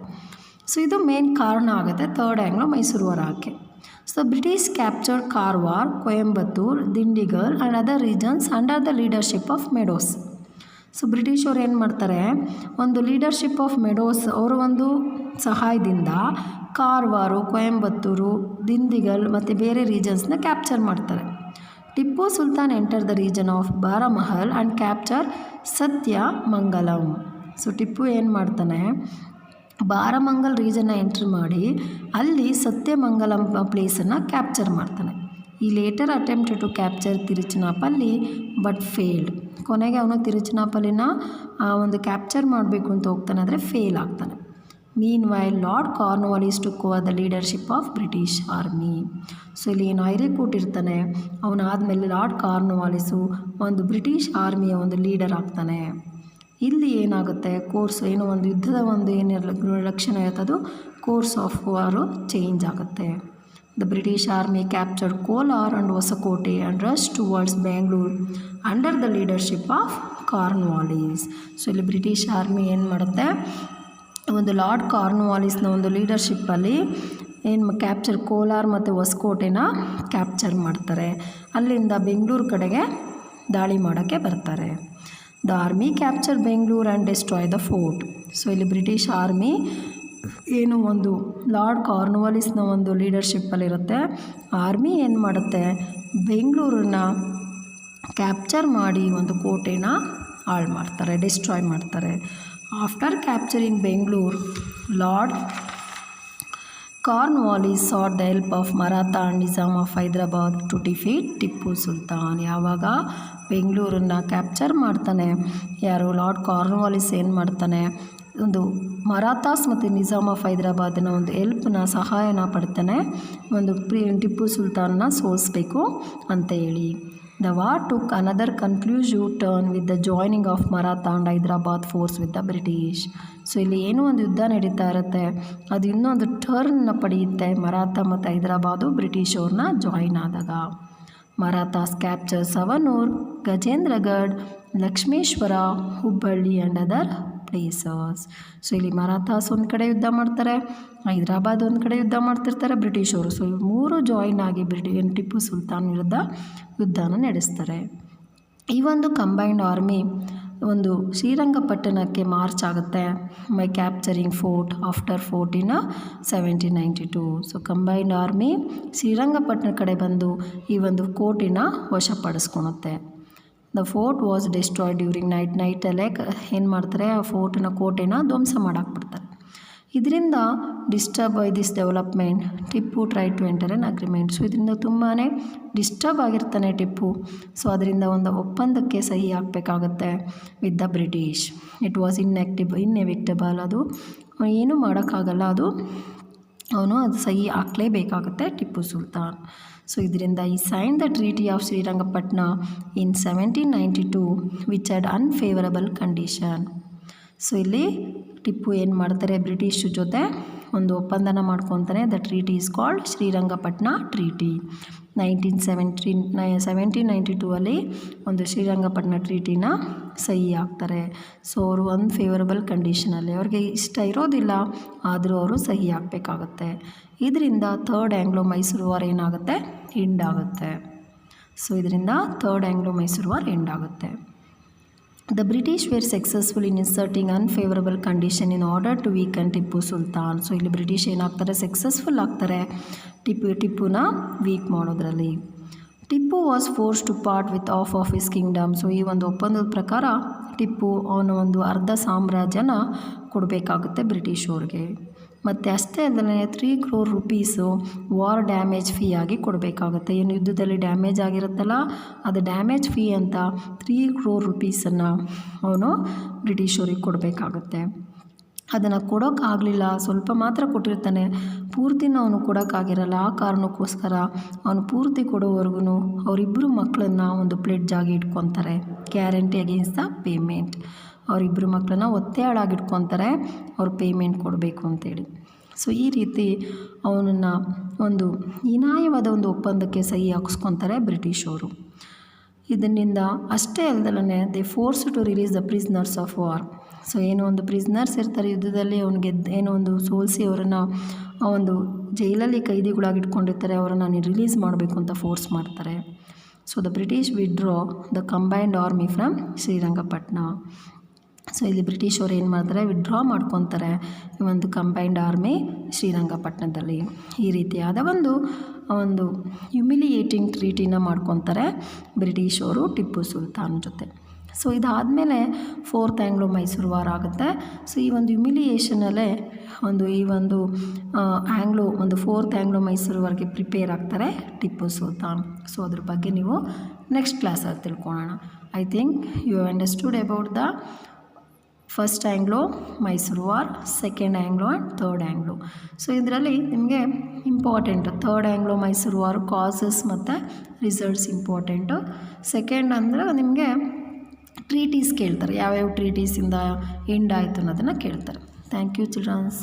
ಸೊ ಇದು ಮೇನ್ ಕಾರಣ ಆಗುತ್ತೆ ಥರ್ಡ್ ಆ್ಯಂಗ್ಲೋ ಮೈಸೂರು ವಾರ್ ಆಕೆ. So British captured Karwar, Coimbatore, Dindigul and other regions under the leadership of Medows. So British ಅವ್ರು ಏನು ಮಾಡ್ತಾರೆ, ಒಂದು ಲೀಡರ್ಶಿಪ್ ಆಫ್ ಮೆಡೋಸ್ ಅವರ ಒಂದು ಸಹಾಯದಿಂದ ಕಾರವಾರು, ಕೊಯಂಬತ್ತೂರು, ದಿಂಡಿಗಲ್ ಮತ್ತು ಬೇರೆ ರೀಜನ್ಸ್ನ ಕ್ಯಾಪ್ಚರ್ ಮಾಡ್ತಾರೆ. Tipu Sultan enter the region of Baramahal and capture Sathyamangalam. So Tipu ಏನು ಮಾಡ್ತಾನೆ, ಬಾರಾಮಂಗಲ್ ರೀಜನ್ನ ಎಂಟ್ರಿ ಮಾಡಿ ಅಲ್ಲಿ ಸತ್ಯಮಂಗಲಂ ಪ್ಲೇಸನ್ನು ಕ್ಯಾಪ್ಚರ್ ಮಾಡ್ತಾನೆ. He later attempted to capture Tiruchirappalli but failed. ಕೊನೆಗೆ ಅವನು ತಿರುಚನಾಪಲ್ಲಿನ ಒಂದು ಕ್ಯಾಪ್ಚರ್ ಮಾಡಬೇಕು ಅಂತ ಹೋಗ್ತಾನೆ, ಆದರೆ ಫೇಲ್ ಆಗ್ತಾನೆ. Meanwhile Lord Cornwallis took over the leadership of British army. So ಇಲ್ಲಿ ಏನು ಐರೇಕೂಟ್ ಇರ್ತಾನೆ, ಅವನಾದಮೇಲೆ ಲಾರ್ಡ್ ಕಾರ್ನ್ವಾಲಿಸು ಒಂದು ಬ್ರಿಟಿಷ್ ಆರ್ಮಿಯ ಒಂದು ಲೀಡರ್ ಆಗ್ತಾನೆ. ಇಲ್ಲಿ ಏನಾಗುತ್ತೆ, ಕೋರ್ಸ್ ಏನು ಒಂದು ಯುದ್ಧದ ಒಂದು ಏನಿರಲಿ ಲಕ್ಷಣ ಇರ್ತದೋ ಕೋರ್ಸ್ ಆಫ್ ವಾರು ಚೇಂಜ್ ಆಗುತ್ತೆ. The British army captured Kolar and Hosakote and rush towards Bengaluru under the leadership of Cornwallis. So ಇಲ್ಲಿ ಬ್ರಿಟಿಷ್ ಆರ್ಮಿ ಏನು ಮಾಡುತ್ತೆ, ಒಂದು ಲಾರ್ಡ್ ಕಾರ್ನ್ವಾಲಿಸ್ನ ಒಂದು ಲೀಡರ್ಶಿಪ್ಪಲ್ಲಿ ಏನು ಕ್ಯಾಪ್ಚರ್ ಕೋಲಾರ್ ಮತ್ತು ಹೊಸಕೋಟೆನ ಕ್ಯಾಪ್ಚರ್ ಮಾಡ್ತಾರೆ. ಅಲ್ಲಿಂದ ಬೆಂಗಳೂರು ಕಡೆಗೆ ದಾಳಿ ಮಾಡೋಕ್ಕೆ ಬರ್ತಾರೆ. The army capture Bengaluru and destroy the fort. So ಇಲ್ಲಿ ಬ್ರಿಟಿಷ್ ಆರ್ಮಿ ಏನು ಒಂದು ಲಾರ್ಡ್ ಕಾರ್ನ್ವಾಲಿಸ್ನ ಒಂದು ಲೀಡರ್ಶಿಪ್ಪಲ್ಲಿರುತ್ತೆ, ಆರ್ಮಿ ಏನು ಮಾಡುತ್ತೆ, ಬೆಂಗಳೂರನ್ನ ಕ್ಯಾಪ್ಚರ್ ಮಾಡಿ ಒಂದು ಕೋಟೆನ ಹಾಳು ಮಾಡ್ತಾರೆ, ಡಿಸ್ಟ್ರಾಯ್ ಮಾಡ್ತಾರೆ. After capturing Bengaluru, Lord Cornwallis sought the help of Maratha and Nizam of Hyderabad to defeat Tipu Sultan. ಯಾವಾಗ ಬೆಂಗಳೂರನ್ನು ಕ್ಯಾಪ್ಚರ್ ಮಾಡ್ತಾನೆ, ಯಾರು ಲಾರ್ಡ್ ಕಾರ್ನ್ವಾಲಿಸ್ ಏನು ಮಾಡ್ತಾನೆ, ಒಂದು ಮರಾಠಾಸ್ ಮತ್ತು ನಿಜಾಮ್ ಆಫ್ ಹೈದರಾಬಾದಿನ ಒಂದು ಸಹಾಯನ ಪಡ್ತಾನೆ, ಒಂದು ಟಿಪ್ಪು ಸುಲ್ತಾನ್ನ ಸೋಲಿಸ್ಬೇಕು ಅಂತ ಹೇಳಿ. The war took another conclusive turn with the joining of Maratha and Hyderabad force with the British. So ಇಲ್ಲಿ ಏನೋ ಒಂದು ಯುದ್ಧ ನಡೀತಾ ಇರುತ್ತೆ, ಅದು ಇನ್ನೊಂದು ಟರ್ನ್ನ ಪಡೆಯುತ್ತೆ. ಮರಾಠಾ ಮತ್ತು ಹೈದರಾಬಾದು ಬ್ರಿಟಿಷ್ ಅವ್ರನ್ನ ಜಾಯಿನ್ ಆದಾಗ. Marathas capture Savanur, Gajendragad, Lakshmeshwar, Hubballi and other places. So ಇಲ್ಲಿ ಮರಾಠಾಸ್ ಒಂದು ಕಡೆ ಯುದ್ಧ ಮಾಡ್ತಾರೆ, ಹೈದರಾಬಾದ್ ಒಂದು ಕಡೆ ಯುದ್ಧ ಮಾಡ್ತಿರ್ತಾರೆ ಬ್ರಿಟಿಷವರು. ಸೊ ಇವು ಮೂರು ಜಾಯಿನ್ ಆಗಿ ಟಿಪ್ಪು ಸುಲ್ತಾನ್ ವಿರುದ್ಧ ಯುದ್ಧನ ನಡೆಸ್ತಾರೆ. ಈ ಒಂದು ಕಂಬೈನ್ಡ್ ಆರ್ಮಿ ಒಂದು ಶ್ರೀರಂಗಪಟ್ಟಣಕ್ಕೆ ಮಾರ್ಚ್ ಆಗುತ್ತೆ by capturing fort after fort in 1792. So combined army Srirangapatna ಕಡೆ ಬಂದು ಈ ಒಂದು ಕೋಟೆನ ವಶಪಡಿಸ್ಕೊಳುತ್ತೆ. The fort was destroyed during ನೈಟಲ್ಲೇ ಏನು ಮಾಡ್ತಾರೆ, ಆ ಫೋರ್ಟ್ನ ಕೋಟೆನ ಧ್ವಂಸ ಮಾಡಾಕ್ಬಿಡ್ತಾರೆ. ಇದರಿಂದ disturb by this development Tipu try to enter an agreement. So ಇದರಿಂದ ತುಂಬಾ ಡಿಸ್ಟರ್ಬ್ ಆಗಿರ್ತಾನೆ ಟಿಪ್ಪು. ಸೊ ಅದರಿಂದ ಒಂದು ಒಪ್ಪಂದಕ್ಕೆ ಸಹಿ ಹಾಕಬೇಕಾಗತ್ತೆ with the British. It was inevitable. ಅದು ಏನೂ ಮಾಡೋಕ್ಕಾಗಲ್ಲ, ಅವನು ಅದು ಸಹಿ ಹಾಕಲೇಬೇಕಾಗುತ್ತೆ ಟಿಪ್ಪು ಸುಲ್ತಾನ್. ಸೊ ಇದರಿಂದ he sign the treaty of Srirangapatna in 1792 which had unfavourable condition. So ಇಲ್ಲಿ ಟಿಪ್ಪು ಏನು ಮಾಡ್ತಾರೆ, ಬ್ರಿಟಿಷ್ ಜೊತೆ ಒಂದು ಒಪ್ಪಂದನ ಮಾಡ್ಕೊತಾನೆ. The treaty is called Srirangapatna treaty. 1792 ಅಲ್ಲಿ ಒಂದು ಶ್ರೀರಂಗಪಟ್ಟಣ ಟ್ರೀಟಿನ ಸಹಿ ಹಾಕ್ತಾರೆ. ಸೊ ಅವರು ಅನ್ಫೇವರಬಲ್ ಕಂಡೀಷನಲ್ಲಿ, ಅವ್ರಿಗೆ ಇಷ್ಟ ಇರೋದಿಲ್ಲ, ಆದರೂ ಅವರು ಸಹಿ ಹಾಕಬೇಕಾಗತ್ತೆ. ಇದರಿಂದ ಥರ್ಡ್ ಆ್ಯಂಗ್ಲೋ ಮೈಸೂರು ವಾರ್ ಏನಾಗುತ್ತೆ, ಎಂಡ್ ಆಗುತ್ತೆ. ಸೊ ಇದರಿಂದ third Anglo Mysore war end ಆಗುತ್ತೆ. The British were successful in inserting unfavorable condition in order to weaken Tipu Sultan. So ಇಲ್ಲಿ ಬ್ರಿಟಿಷ್ ಏನಾಗ್ತಾರೆ, ಸಕ್ಸಸ್ಫುಲ್ ಆಗ್ತಾರೆ ಟಿಪ್ಪುನ ವೀಕ್ ಮಾಡೋದ್ರಲ್ಲಿ. Tipu was force to part with of his kingdom. So ಈ ಒಂದು ಒಪ್ಪಂದದ ಪ್ರಕಾರ ಟಿಪ್ಪು ಅವನ ಒಂದು ಅರ್ಧ ಸಾಮ್ರಾಜ್ಯನ ಕೊಡಬೇಕಾಗುತ್ತೆ ಬ್ರಿಟಿಷ್ ಅವ್ರಿಗೆ. ಮತ್ತು ಅಷ್ಟೇ ಅಲ್ಲದೆ 3 crore rupees war damage fee ಆಗಿ ಕೊಡಬೇಕಾಗುತ್ತೆ. ಏನು ಯುದ್ಧದಲ್ಲಿ ಡ್ಯಾಮೇಜ್ ಆಗಿರುತ್ತಲ್ಲ, ಅದು ಡ್ಯಾಮೇಜ್ ಫೀ ಅಂತ 3 crore ರೂಪೀಸನ್ನು ಅವನು ಬ್ರಿಟಿಷರಿಗೆ ಕೊಡಬೇಕಾಗುತ್ತೆ. ಅದನ್ನು ಕೊಡೋಕ್ಕಾಗಲಿಲ್ಲ, ಸ್ವಲ್ಪ ಮಾತ್ರ ಕೊಟ್ಟಿರ್ತಾನೆ, ಪೂರ್ತಿನ ಅವನು ಕೊಡೋಕ್ಕಾಗಿರಲ್ಲ. ಆ ಕಾರಣಕ್ಕೋಸ್ಕರ ಅವನು ಪೂರ್ತಿ ಕೊಡೋವರೆಗೂ ಅವರಿಬ್ಬರು ಮಕ್ಕಳನ್ನು ಒಂದು ಪ್ಲೆಡ್ಜ್ ಆಗಿ ಇಟ್ಕೊತಾರೆ, ಗ್ಯಾರಂಟಿ ಅಗೇನ್ಸ್ಟ್ ದ ಪೇಮೆಂಟ್. ಅವರಿಬ್ಬರು ಮಕ್ಕಳನ್ನ ಒತ್ತೆಯಾಳಾಗಿಟ್ಕೊತಾರೆ, ಅವ್ರು ಪೇಮೆಂಟ್ ಕೊಡಬೇಕು ಅಂತೇಳಿ. ಸೊ ಈ ರೀತಿ ಅವನನ್ನು ಒಂದು ಹೀನಾಯವಾದ ಒಂದು ಒಪ್ಪಂದಕ್ಕೆ ಸಹಿ ಹಾಕಿಸ್ಕೊತಾರೆ ಬ್ರಿಟಿಷ್ ಅವರು. ಇದರಿಂದ ಅಷ್ಟೇ ಅಲ್ಲದಲ್ಲೇ they force to release the prisoners of war. So ಏನೋ ಒಂದು ಪ್ರಿಸ್ನರ್ಸ್ ಇರ್ತಾರೆ ಯುದ್ಧದಲ್ಲಿ, ಅವನಿಗೆ ಏನೋ ಒಂದು ಸೋಲಿಸಿ ಅವರನ್ನು ಒಂದು ಜೈಲಲ್ಲಿ ಕೈದಿಗಳಾಗಿಟ್ಕೊಂಡಿರ್ತಾರೆ, ಅವರನ್ನು ರಿಲೀಸ್ ಮಾಡಬೇಕು ಅಂತ ಫೋರ್ಸ್ ಮಾಡ್ತಾರೆ. So the British withdraw the combined army from Srirangapatna. So ಇಲ್ಲಿ ಬ್ರಿಟಿಷ್ ಅವರು ಏನು ಮಾಡ್ತಾರೆ, ವಿಡ್ರಾ ಮಾಡ್ಕೊತಾರೆ ಈ ಒಂದು ಕಂಬೈನ್ಡ್ ಆರ್ಮಿ ಶ್ರೀರಂಗಪಟ್ಟಣದಲ್ಲಿ. ಈ ರೀತಿಯಾದ ಒಂದು ಹ್ಯುಮಿಲಿಯೇಟಿಂಗ್ ಟ್ರೀಟಿನ ಮಾಡ್ಕೊತಾರೆ ಬ್ರಿಟಿಷ್ ಅವರು ಟಿಪ್ಪು ಸುಲ್ತಾನ್ ಜೊತೆ. ಸೊ ಇದಾದಮೇಲೆ ಫೋರ್ತ್ ಆ್ಯಂಗ್ಲೋ ಮೈಸೂರು ವಾರ್ ಆಗುತ್ತೆ. ಸೊ ಈ ಒಂದು ಹ್ಯುಮಿಲಿಯೇಷನಲ್ಲೇ ಫೋರ್ತ್ ಆ್ಯಂಗ್ಲೋ ಮೈಸೂರು ವಾರ್ಗೆ ಪ್ರಿಪೇರ್ ಆಗ್ತಾರೆ ಟಿಪ್ಪು ಸುಲ್ತಾನ್. ಸೊ ಅದ್ರ ಬಗ್ಗೆ ನೀವು ನೆಕ್ಸ್ಟ್ ಕ್ಲಾಸಲ್ಲಿ ತಿಳ್ಕೊಳ್ಳೋಣ. I think you have understood about the first Anglo Mysore war, second Anglo and third Anglo. So ಇದರಲ್ಲಿ ನಿಮಗೆ important third Anglo Mysore war causes ಮತ್ತು ರಿಸಲ್ಟ್ಸ್ ಇಂಪಾರ್ಟೆಂಟು. ಸೆಕೆಂಡ್ ಅಂದರೆ ನಿಮಗೆ ಟ್ರೀಟೀಸ್ ಕೇಳ್ತಾರೆ, ಯಾವ್ಯಾವ ಟ್ರೀಟೀಸಿಂದ ಎಂಡ್ ಆಯಿತು ಅನ್ನೋದನ್ನು ಕೇಳ್ತಾರೆ. Thank you children's.